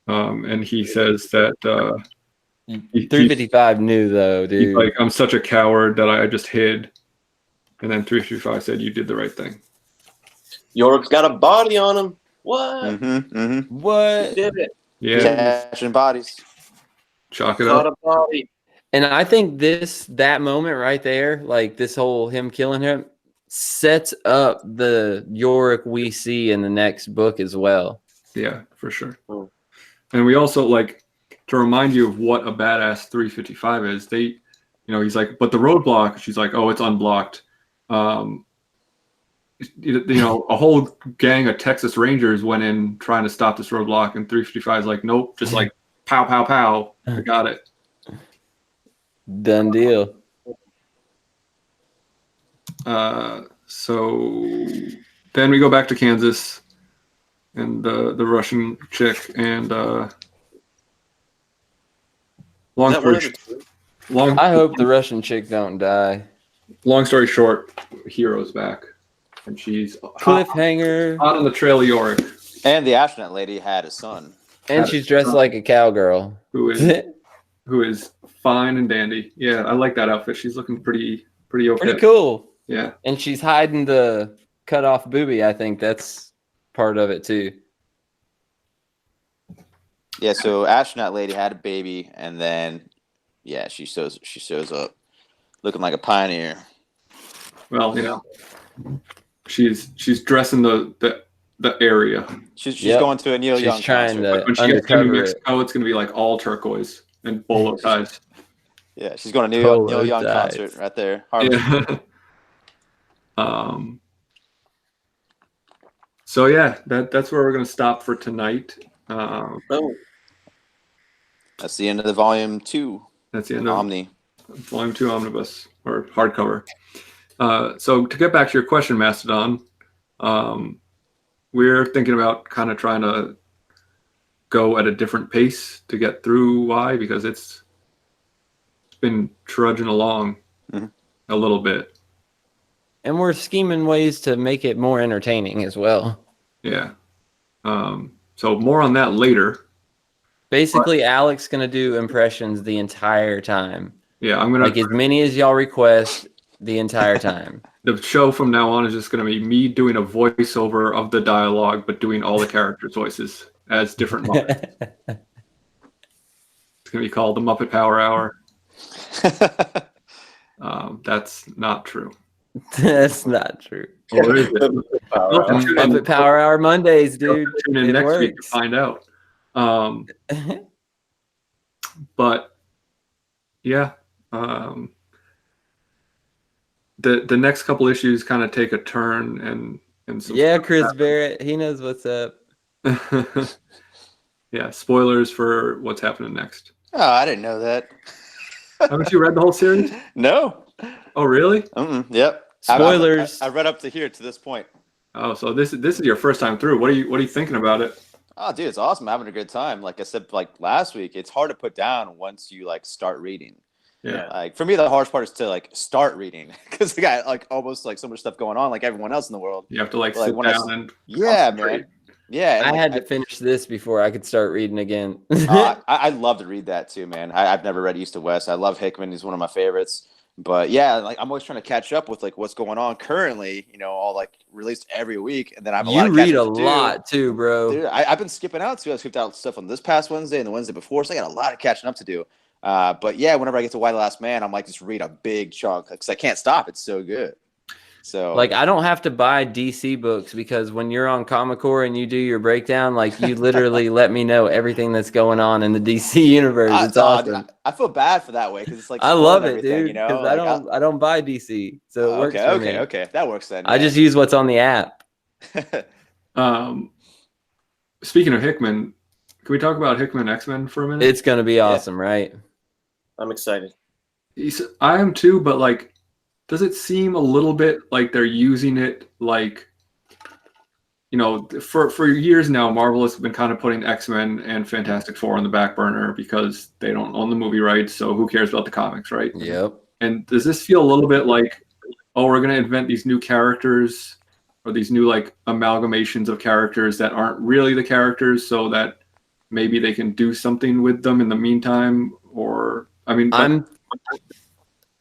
And he says that 355 knew though, he's dude. like, "I'm such a coward that I just hid." And then 355 said, "You did the right thing." Yorick's got a body on him. What? What? He did it. Yeah, Cashing bodies. chalk it Got up. a body. And I think that moment right there, like this whole him killing him, sets up the Yorick we see in the next book as well. Yeah, for sure. Hmm. And we also, like, to remind you of what a badass 355 is, he's like, "But the roadblock," she's like, "Oh, it's unblocked." A whole gang of Texas Rangers went in trying to stop this roadblock, and 355 is like, "Nope," just like pow, pow, pow. I got it. Done deal. So then we go back to Kansas, and the Russian chick, and long Is that one story of the two? I hope the Russian chick don't die. long story short, Hero's back, and she's Cliffhanger. hot on the trail of Yorick, And the astronaut lady had a son. And she's dressed like a cowgirl. who is fine and dandy. Yeah, I like that outfit. She's looking pretty okay. Pretty cool. Yeah. And she's hiding the cut off boobie. I think that's part of it too. Yeah, so astronaut lady had a baby, and then she shows up looking like a pioneer. Well, she's dressing the area. She's Yep. going to a Neil She's Young trying concert. to When she gets to New undercover it. Mexico, it's going to be like all turquoise and bolo ties. Yeah, she's going to Polo Neil Young ties. concert right there. Harvard. Yeah. So yeah, that's where we're going to stop for tonight. Oh, That's the end of the volume 2. That's the end of Omni. Volume 2 Omnibus or hardcover. So to get back to your question, Mastodon, we're thinking about kind of trying to go at a different pace to get through Y, because it's been trudging along a little bit. And we're scheming ways to make it more entertaining as well. Yeah. So more on that later. Basically, Alex gonna do impressions the entire time. Yeah, I'm gonna Like as many as y'all request the entire time. The show from now on is just gonna be me doing a voiceover of the dialogue, but doing all the characters' voices as different Muppets. It's gonna be called the Muppet Power Hour. That's not true. That's not true. Well, what is it? Power Hour. Muppet Power Hour Mondays, dude. Tune in It next week to works. find out. But yeah, the next couple issues kind of take a turn, and some Yeah, stuff Chris happens. Barrett, he knows what's up. Yeah, spoilers for what's happening next. Oh, I didn't know that. Haven't you read the whole series? No. Oh, really? Yep. Spoilers. I read up to here to this point. Oh, so this is your first time through. What are you thinking about it? Oh, dude, it's awesome. I'm having a good time. Like I said, like last week, it's hard to put down once you like start reading. Yeah. Like for me, the hardest part is to like start reading because I got like almost like so much stuff going on, like everyone else in the world. You have to like Like, sit when I down and Yeah, concentrate. man. Yeah, and, I like, had to finish this before I could start reading again. I love to read that too, man. I've never read East to West. I love Hickman. He's one of my favorites. But yeah, like I'm always trying to catch up with like what's going on currently. You know, all like released every week, and then I have a lot You of read catching a up to do. lot too, bro. Dude, I've been skipping out too. I skipped out stuff on this past Wednesday and the Wednesday before, so I got a lot of catching up to do. But yeah, whenever I get to Why the Last Man, I'm like just read a big chunk because I can't stop. It's so good. So Like I don't have to buy DC books because when you're on Comic Core and you do your breakdown, like you literally let me know everything that's going on in the DC universe. It's awesome. I feel bad for that way because it's like I love spoiling it, everything, dude. You know, Because like, I don't buy DC, so it works for me. okay, that works then. I just use what's on the app. Speaking of Hickman, can we talk about Hickman X-Men for a minute? It's gonna be awesome, right? I'm excited. I am too, but like, does it seem a little bit like they're using it like, you know, for years now, Marvel has been kind of putting X-Men and Fantastic Four on the back burner because they don't own the movie rights, so who cares about the comics, right? Yep. And does this feel a little bit like, oh, we're going to invent these new characters or these new like amalgamations of characters that aren't really the characters so that maybe they can do something with them in the meantime? Or, I mean,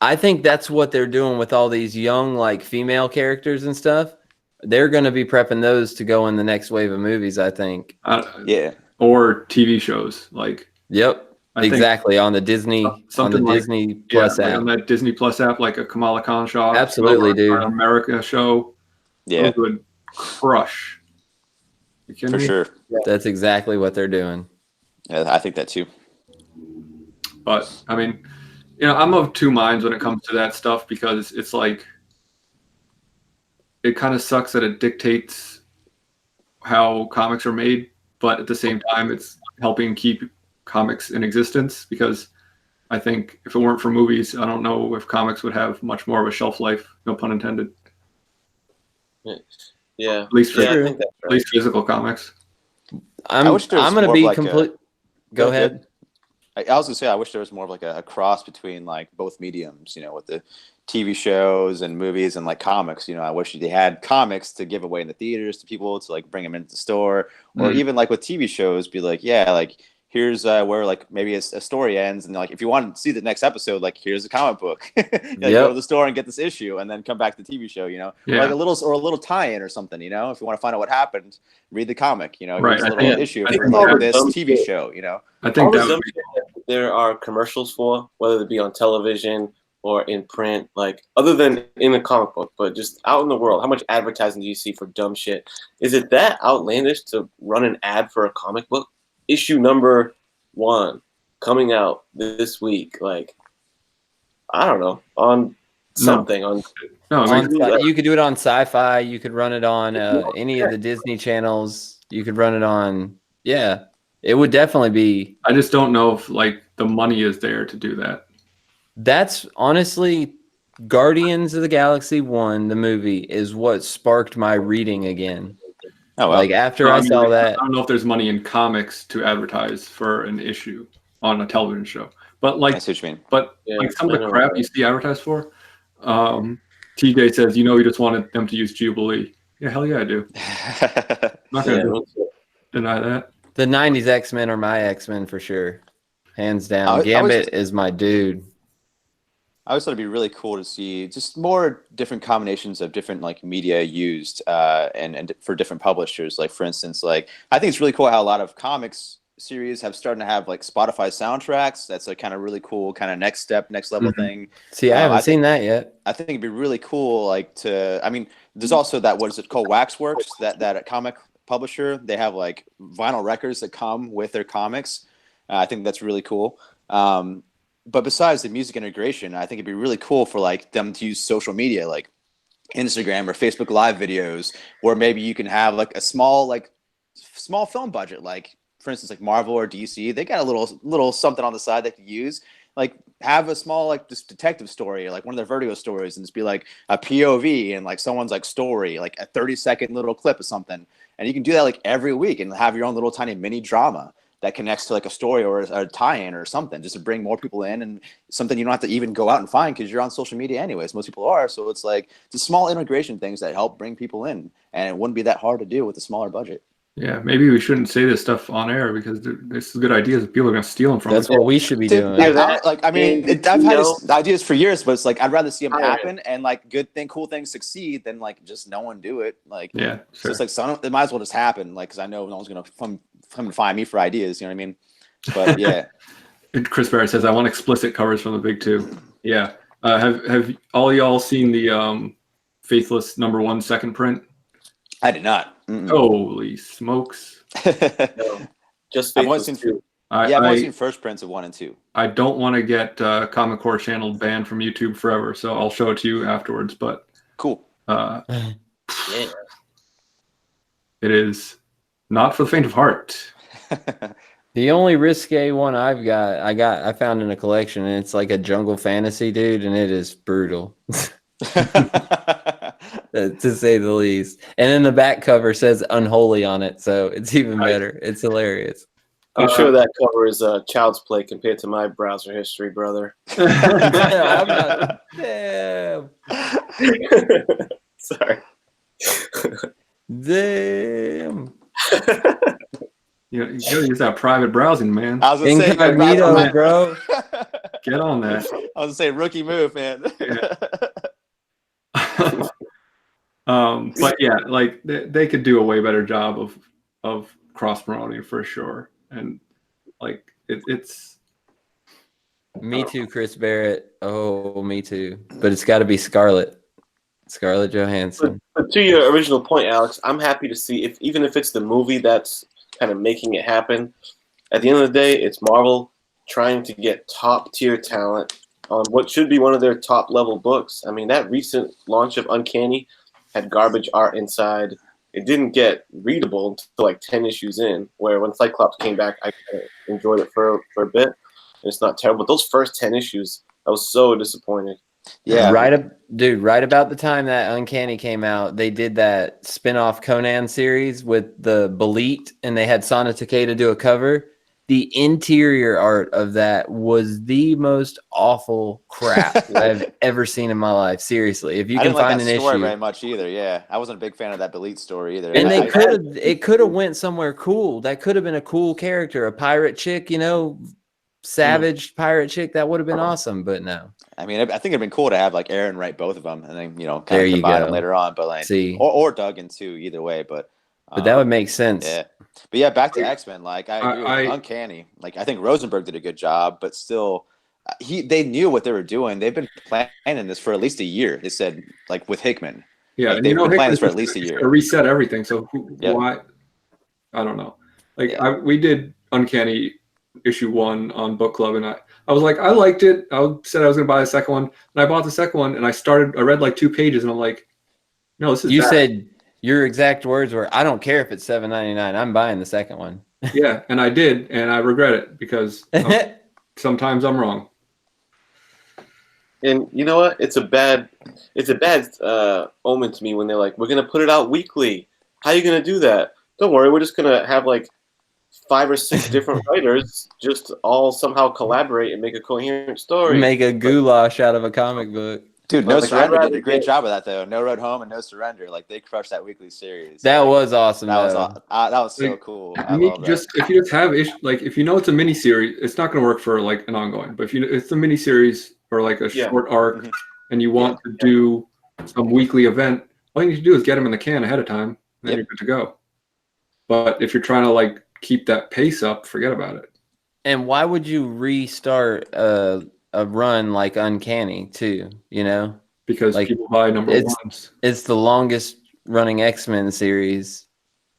I think that's what they're doing with all these young like female characters and stuff. They're going to be prepping those to go in the next wave of movies, I think. Yeah. Or TV shows. Like, Yep. Exactly. On the Disney Disney Plus like app. on that Disney Plus app, like a Kamala Khan show. Absolutely, dude. Or an America show. Yeah, Those would crush. You kidding for me? sure. That's exactly what they're doing. Yeah, I think that too. But I mean, you know, I'm of two minds when it comes to that stuff because it's like it kind of sucks that it dictates how comics are made, but at the same time, it's helping keep comics in existence because I think if it weren't for movies, I don't know if comics would have much more of a shelf life, no pun intended. Yeah. At least, Yeah, I think that's at least physical comics. I'm wish there was gonna more be of like complete. Go ahead. I was gonna say I wish there was more of like a cross between like both mediums, with the TV shows and movies and like comics. I wish they had comics to give away in the theaters to people to like bring them into the store, or even like with TV shows, be like, yeah, like here's where like maybe a story ends, and like if you want to see the next episode, like here's a comic book. Go to the store and get this issue, and then come back to the TV show. Or like a little tie-in or something. If you want to find out what happened, read the comic. Right. Here's a little issue from all like the this dumb TV shit. show. I think that would be there are commercials for, whether it be on television or in print, like other than in a comic book, but just out in the world. How much advertising do you see for dumb shit? Is it that outlandish to run an ad for a comic book? Issue number 1 coming out this week. Like, I don't know, on something. no. You could do it on Sci-Fi. You could run it on any of the Disney channels. You could run it on. Yeah, it would definitely be. I just don't know if like the money is there to do that. That's honestly Guardians of the Galaxy 1, the movie, is what sparked my reading again. Oh, well. Like after I saw that. I don't know if there's money in comics to advertise for an issue on a television show. But like, I see what you mean. But like some of the crap you see advertised for, TJ says, you just wanted them to use Jubilee. Yeah, hell yeah, I do. I'm not gonna deny that. The 90s X-Men are my X-Men for sure. Hands down. Gambit is my dude. I always thought it'd be really cool to see just more different combinations of different like media used and for different publishers. Like for instance, like I think it's really cool how a lot of comics series have started to have like Spotify soundtracks. That's a kind of really cool kind of next level thing. See, I haven't seen that yet. I think it'd be really cool. There's also that, what is it called? Waxworks, that comic publisher. They have like vinyl records that come with their comics. I think that's really cool. But besides the music integration, I think it'd be really cool for like them to use social media like Instagram or Facebook Live videos, where maybe you can have like a small film budget, like for instance, like Marvel or DC. They got a little something on the side they could use. Like have a small like this detective story or like one of their Vertigo stories, and just be like a POV and like someone's like story, like a 30-second little clip of something. And you can do that like every week and have your own little tiny mini drama that connects to like a story or a tie-in or something, just to bring more people in, and something you don't have to even go out and find because you're on social media anyways. Most people are. So it's like just small integration things that help bring people in, and it wouldn't be that hard to do with a smaller budget. Yeah, maybe we shouldn't say this stuff on air because this is good ideas that people are going to steal them from. That's what we should be doing. I've had these ideas for years, but it's like I'd rather see them happen and like cool things succeed than like just no one do it. Like yeah, sure. So it's like it might as well just happen. Like because I know no one's going to come and find me for ideas. You know what I mean? But yeah. Chris Barrett says I want explicit covers from the big two. Yeah. Have all y'all seen the Faithless #1 second print? I did not. Holy smokes! No, just I've only seen two. I've only seen first prints of 1 and 2. I don't want to get Comic Core channel banned from YouTube forever, so I'll show it to you afterwards. But cool. Yeah. It is not for the faint of heart. The only risque one I found in a collection, and it's like a jungle fantasy, dude, and it is brutal. To say the least. And then the back cover says unholy on it, so it's even better. It's hilarious. I'm sure that cover is child's play compared to my browser history, brother. Damn. Sorry. Damn. You gotta use that private browsing, man. I was gonna say, Incognito, bro. Get on that. I was gonna say rookie move, man. Yeah. But yeah, like they could do a way better job of cross promoting for sure, and like it's. Me too, Chris Barrett. Oh, me too. But it's got to be Scarlett Johansson. But to your original point, Alex, I'm happy to see even if it's the movie that's kind of making it happen. At the end of the day, it's Marvel trying to get top tier talent on what should be one of their top level books. I mean, that recent launch of Uncanny had garbage art inside. It didn't get readable until like 10 issues in, where when Cyclops came back, I enjoyed it for a bit. And it's not terrible. But those first 10 issues, I was so disappointed. Yeah, right about the time that Uncanny came out, they did that spin-off Conan series with the Belit, and they had Sana Takeda do a cover. The interior art of that was the most awful crap I've ever seen in my life. Seriously, if you I can didn't like find that an story issue, very much either. Yeah, I wasn't a big fan of that Belit story either. and Yeah, it could have went somewhere cool. That could have been a cool character, a pirate chick, savage pirate chick. That would have been awesome, but no. I mean, I think it'd been cool to have like Aaron write both of them, and then kind There of you combine them go. later on. But like, See. or Duggan too, either way. But That would make sense. yeah. But yeah, back to X-Men. Like I agree with Uncanny. Like I think Rosenberg did a good job, but still, they knew what they were doing. They've been planning this for at least a year. They said like with Hickman. Yeah, like, and they've been planning this Hickman's for at least a year. To reset everything. So Yep. why? I don't know. Like we did Uncanny issue 1 on book club, and I was like, I liked it. I said I was going to buy the second one, and I bought the second one, and I read like 2 pages, and I'm like, no, this is. You bad. said your exact words were, "I don't care if it's $7.99. I'm buying the second one." Yeah, and I did, and I regret it because sometimes I'm wrong. And you know what? It's a bad omen to me when they're like, we're gonna put it out weekly. How are you gonna do that? Don't worry, we're just gonna have like 5 or 6 different writers just all somehow collaborate and make a coherent story. Make a goulash out of a comic book. Dude, Well, No like, Surrender I'd did a rather great get- job of that though. No Road Home and No Surrender, like they crushed that weekly series. That Like, was awesome. that though. was so Like, cool. You I need love to that. if you just have like if you know it's a mini series, it's not going to work for like an ongoing. But if it's a mini series or like a short arc, Mhm. and you want to do some weekly event, all you need to do is get them in the can ahead of time, and then Yep. you're good to go. But if you're trying to like keep that pace up, forget about it. And why would you restart a run like Uncanny too? Because Like, people buy number it's- ones. It's the longest running X-Men series,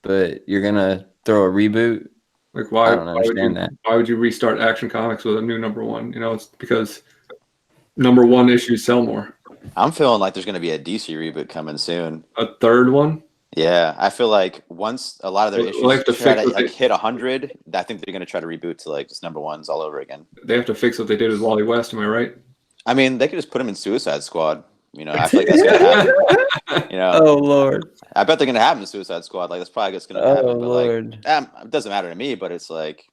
but you're gonna throw a reboot. Like why? I don't understand that. Why would you restart Action Comics with a new number one? It's because number one issues sell more. I'm feeling like there's going to be a DC reboot coming soon. A third one. Yeah, I feel like once a lot of their Well, issues they have to try fix to what like hit 100, I think they're going to try to reboot to like just number ones all over again. They have to fix what they did with Wally West. Am I right? I mean, they could just put him in Suicide Squad. I feel like that's going to happen. Oh Lord! I bet they're going to have him in Suicide Squad. Like that's probably just going to happen. Oh But Lord! like, it doesn't matter to me. But it's like,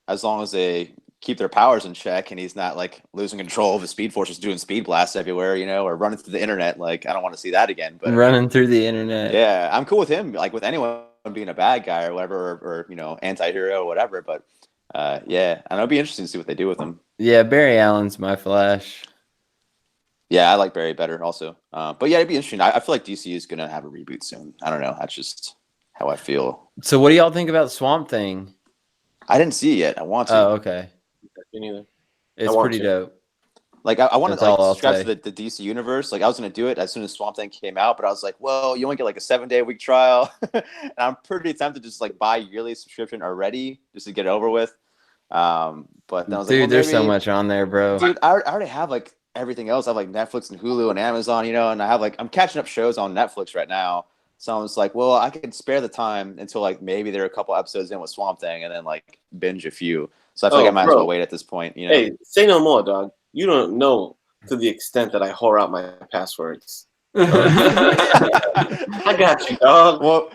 as long as they keep their powers in check and he's not like losing control of his speed force, just doing speed blasts everywhere, or running through the internet. Like I don't want to see that again. But Running through the internet. yeah, I'm cool with him. Like with anyone being a bad guy or whatever, or anti-hero or whatever. But yeah, and it'll be interesting to see what they do with him. Yeah, Barry Allen's my Flash. Yeah, I like Barry better also. But yeah, it'd be interesting. I feel like DC is gonna have a reboot soon. I don't know. That's just how I feel. So, what do y'all think about Swamp Thing? I didn't see it yet. I want to. Oh, okay. Me neither. It's want pretty to. dope. Like I want That's to all I'll subscribe say. to the DC universe. Like I was gonna do it as soon as Swamp Thing came out, but I was like, well, you only get like a 7-day a week trial, and I'm pretty tempted to just like buy a yearly subscription already just to get it over with. But then I was Dude, like, well, there's so maybe- much on there, bro. Dude, I already have like everything else. I have like Netflix and Hulu and Amazon, and I have like I'm catching up shows on Netflix right now. So I was like, well, I could spare the time until like maybe there are a couple episodes in with Swamp Thing and then like binge a few. So I feel like I might as well wait at this point. Hey, say no more, dog. You don't know to the extent that I whore out my passwords. I got you, dog. Well,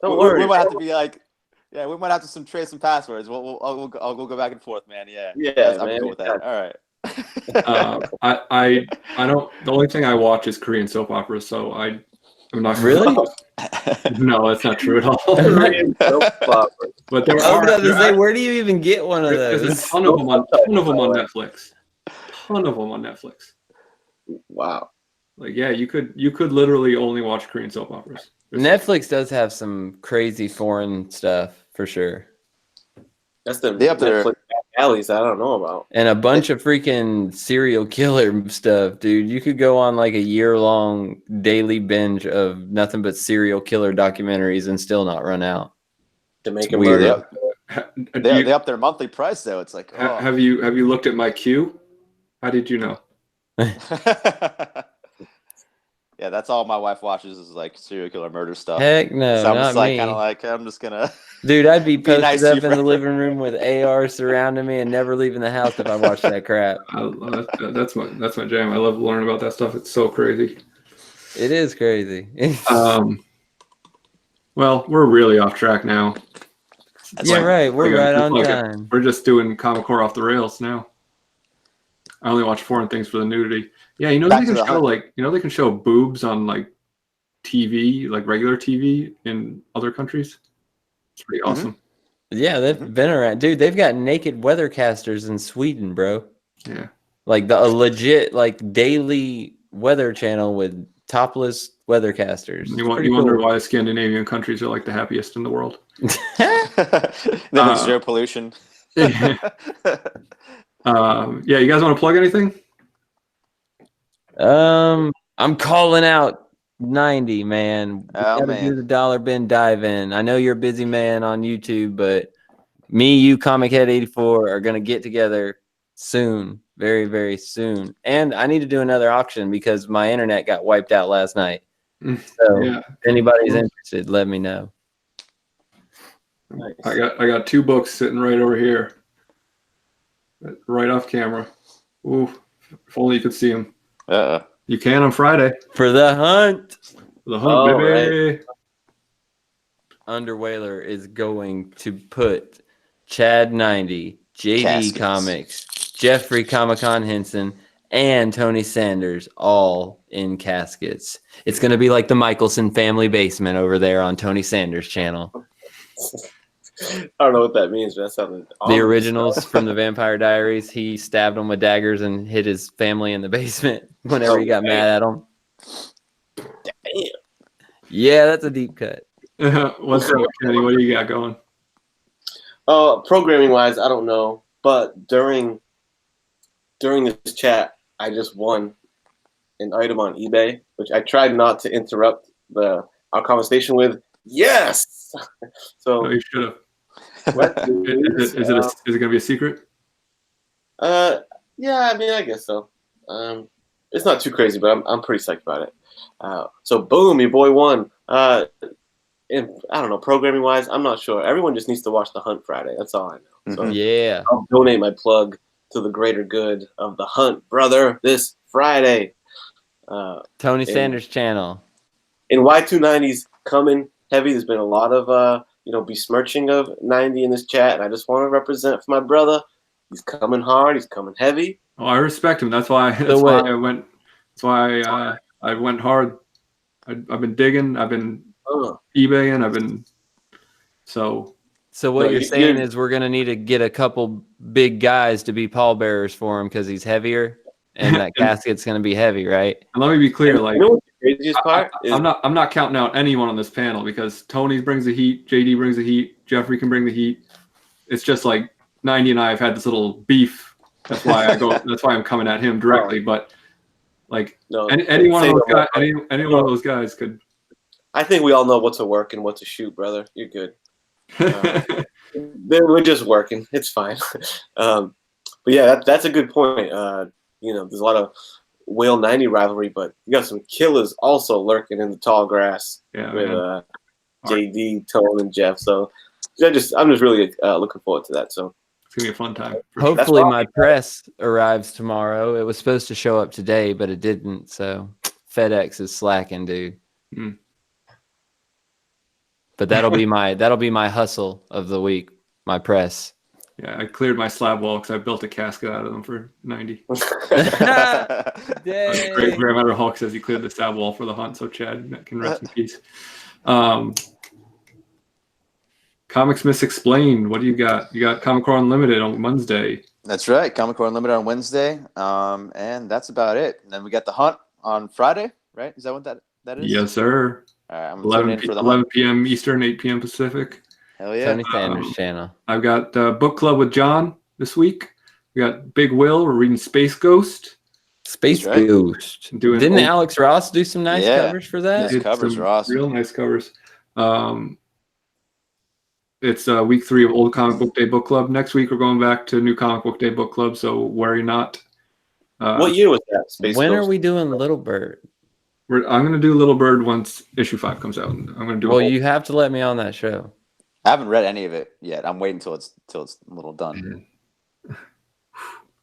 Don't worry. we might have to be like, yeah, we might have to trade some passwords. I'll go back and forth, man. Yeah, Yeah, I'm man. cool with that. All right. I don't. The only thing I watch is Korean soap operas, so I'm not Really? No, that's not true at all. Korean soap operas. But there I was about to are. say, where do you even get one of There's a those? ton of them on Netflix. Ton of them on Netflix. Wow. Like yeah, you could literally only watch Korean soap operas. Netflix does have some crazy foreign stuff for sure, That's the They up there. Netflix back alleys I don't know about. and a bunch of freaking serial killer stuff, dude. You could go on like a year-long daily binge of nothing but serial killer documentaries and still not run out. Jamaican weird. murder. They up their monthly price though. It's like, oh. Have you looked at my queue? How did you know? Yeah, that's all my wife watches is like serial killer murder stuff. Heck no, So I'm not just like me. kind of like I'm just gonna. Dude, I'd be Be posted nice to up you in the forever. living room with AR surrounding me and never leaving the house if I watched that crap. That's my jam. I love learning about that stuff. It's so crazy. It is crazy. Well, we're really off track now. Yeah, right. We're right on Like time. we're just doing Comic Core off the rails now. I only watch foreign things for the nudity. Yeah, you know Back they to can the show hunt. like they can show boobs on like TV, like regular TV in other countries. It's pretty Mhm. awesome. Yeah, they've been around. Dude, they've got naked weathercasters in Sweden, bro. Yeah. Like a legit like daily weather channel with topless weathercasters. You wonder why Scandinavian countries are like the happiest in the world. They have zero pollution. Yeah, you guys want to plug anything? I'm calling out 90, man. We Oh, gotta man. do the dollar bin dive in. I know you're a busy man on YouTube, but me, you, Comic Head 84 are gonna get together soon, very, very soon. And I need to do another auction because my internet got wiped out last night. So Yeah. if anybody's interested, let me know. Nice. I got 2 books sitting right over here, right off camera. Ooh, if only you could see them. You can on Friday. For the hunt, The hunt, baby. Right. Underwhaler is going to put Chad 90, JD Caskets. Comics, Jeffrey Comic-Con Henson, and Tony Sanders all in caskets. It's going to be like the Michelson family basement over there on Tony Sanders' channel. I don't know what that means, but that sounded The ominous. originals from the Vampire Diaries, he stabbed them with daggers and hid his family in the basement whenever he got mad at them. Damn. Yeah, that's a deep cut. What's up, Kenny? What do you got going? Programming wise, I don't know, but during this chat, I just won an item on eBay, which I tried not to interrupt our conversation with. Yes. So Oh, you should have. what Is it going to be a secret? yeah, I mean, I guess so. It's not too crazy, but I'm pretty psyched about it. So boom, your boy won. And I don't know, programming wise, I'm not sure. Everyone just needs to watch The Hunt Friday. That's all I know. So Yeah. I'll donate my plug to the greater good of The Hunt, brother, this Friday. Tony Sanders' channel. In Y290's coming heavy. There's been a lot of besmirching of 90 in this chat, and I just want to represent for my brother. He's coming hard. He's coming heavy. Oh, I respect him. That's why I went. That's why I went hard. I've been digging. I've been eBaying. I've been so. So what you're saying is we're gonna need to get a couple big guys to be pallbearers for him because he's heavier, and that casket's gonna be heavy, right? And let me be clear, like, you know what the craziest part is? I'm not counting out anyone on this panel because Tony brings the heat, JD brings the heat, Jeffrey can bring the heat. It's just like 90 and I have had this little beef. That's why that's why I'm coming at him directly. But like any one of those guys could. I think we all know what to work and what to shoot, brother. You're good. We're just working. It's fine. But yeah, that's a good point. There's a lot of Whale 90 rivalry, but you got some killers also lurking in the tall grass with JD, Tone, and Jeff. So I'm just really looking forward to that. So it's gonna be a fun time. Hopefully my press arrives tomorrow. It was supposed to show up today, but it didn't. So FedEx is slacking, dude. But that'll be my hustle of the week. My press. Yeah, I cleared my slab wall because I built a casket out of them for 90. Great Grandmother Hulk says he cleared the slab wall for the hunt, so Chad can rest in peace. Comics Miss Explained. What do you got? You got Comic Core Unlimited on Wednesday. That's right. Comic Core Unlimited on Wednesday. And that's about it. And then we got the hunt on Friday, right? Is that what that is? Yes, sir. All right, I'm 11 p.m. Eastern, 8 p.m. Pacific. Hell yeah. Tony Sanders channel. I've got Book Club with John this week. We got Big Will. We're reading Space Ghost. Space Ghost. Didn't Alex Ross do some nice covers for that? His covers are awesome. Real nice covers. It's week 3 of Old Comic Book Day Book Club. Next week, we're going back to New Comic Book Day Book Club, so worry not. What year was that? When are we doing Little Bird? I'm gonna do Little Bird once issue 5 comes out. I'm gonna do. Well, you have to let me on that show. I haven't read any of it yet. I'm waiting till it's a little done.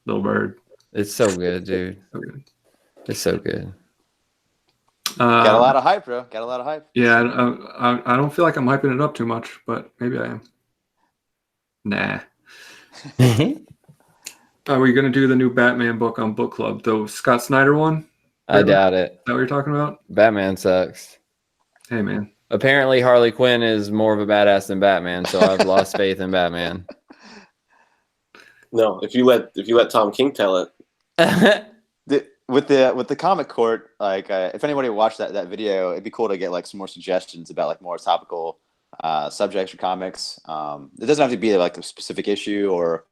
Little Bird. It's so good, dude. So good. It's so good. Got a lot of hype, bro. Got a lot of hype. Yeah, I don't feel like I'm hyping it up too much, but maybe I am. Nah. Are we gonna do the new Batman book on book club? The Scott Snyder one? I doubt it. Is that what you're talking about? Batman sucks. Hey, man. Apparently, Harley Quinn is more of a badass than Batman, so I've lost faith in Batman. No, if you let Tom King tell it. With the comic court, like if anybody watched that video, it'd be cool to get like some more suggestions about like more topical subjects or comics. It doesn't have to be like a specific issue or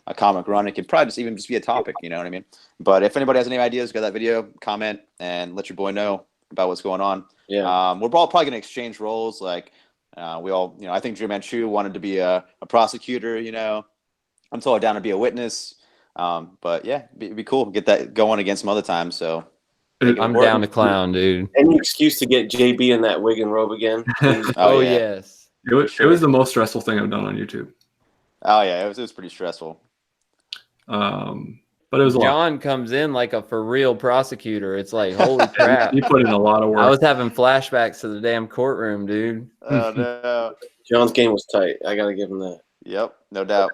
a comic run. It could probably just be a topic. You know what I mean? But if anybody has any ideas, got that video, comment and let your boy know about what's going on. Yeah. We're all probably gonna exchange roles. Like we all, I think Drew Manchu wanted to be a prosecutor. I'm totally down to be a witness. But yeah, it'd be cool. Get that going again some other time. So I'm down to clown, dude. Any excuse to get JB in that wig and robe again? Oh yeah. yes. It was the most stressful thing I've done on YouTube. Oh yeah, it was pretty stressful. But it was a lot. John comes in like a for real prosecutor. It's like, holy crap. You put in a lot of work. I was having flashbacks to the damn courtroom, dude. Oh no. John's game was tight. I gotta give him that. Yep, no doubt.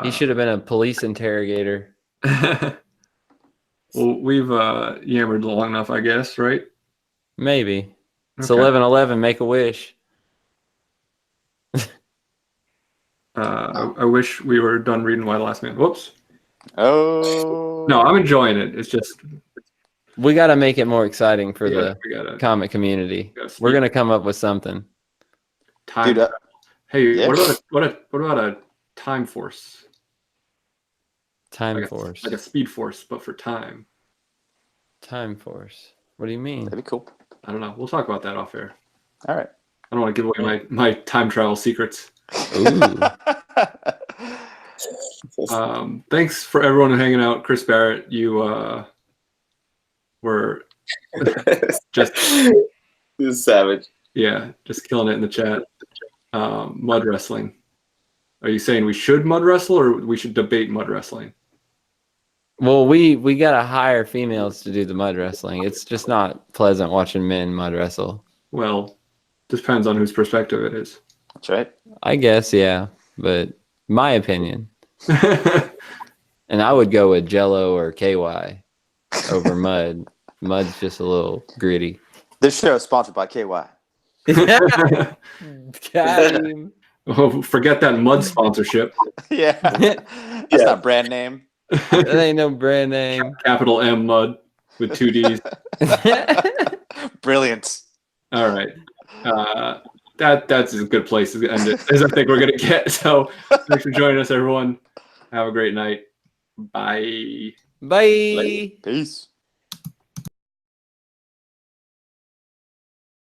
He should have been a police interrogator. Well, we've yammered long enough, I guess, right? Maybe. It's Okay. 11:11. Make a wish. I wish we were done reading Why the Last Man. Whoops. Oh No, I'm enjoying it. It's just We got to make it more exciting for we the gotta comic community. gotta speed We're gonna come up with something. time. dude. Hey, yeah. what about a time force? Time Like Force. like a speed force, but for time. Time Force. What do you mean? That'd be cool. I don't know. We'll talk about that off air. All right. I don't want to give away my time travel secrets. Ooh. Thanks for everyone hanging out. Chris Barrett, you were just This is savage. just killing it in the chat. Mud wrestling. Are you saying we should mud wrestle or we should debate mud wrestling? Well, we gotta hire females to do the mud wrestling. It's just not pleasant watching men mud wrestle. Well, depends on whose perspective it is. That's right. I guess, yeah. But my opinion. And I would go with Jello or KY over mud. Mud's just a little gritty. This show is sponsored by KY. Got him. Oh, forget that mud sponsorship. Yeah. That's not brand name. That ain't no brand name. Capital M mud with 2 D's. Brilliant. All right. That's a good place to end it, as I think we're going to get. So thanks for joining us, everyone. Have a great night. Bye. Bye. Peace.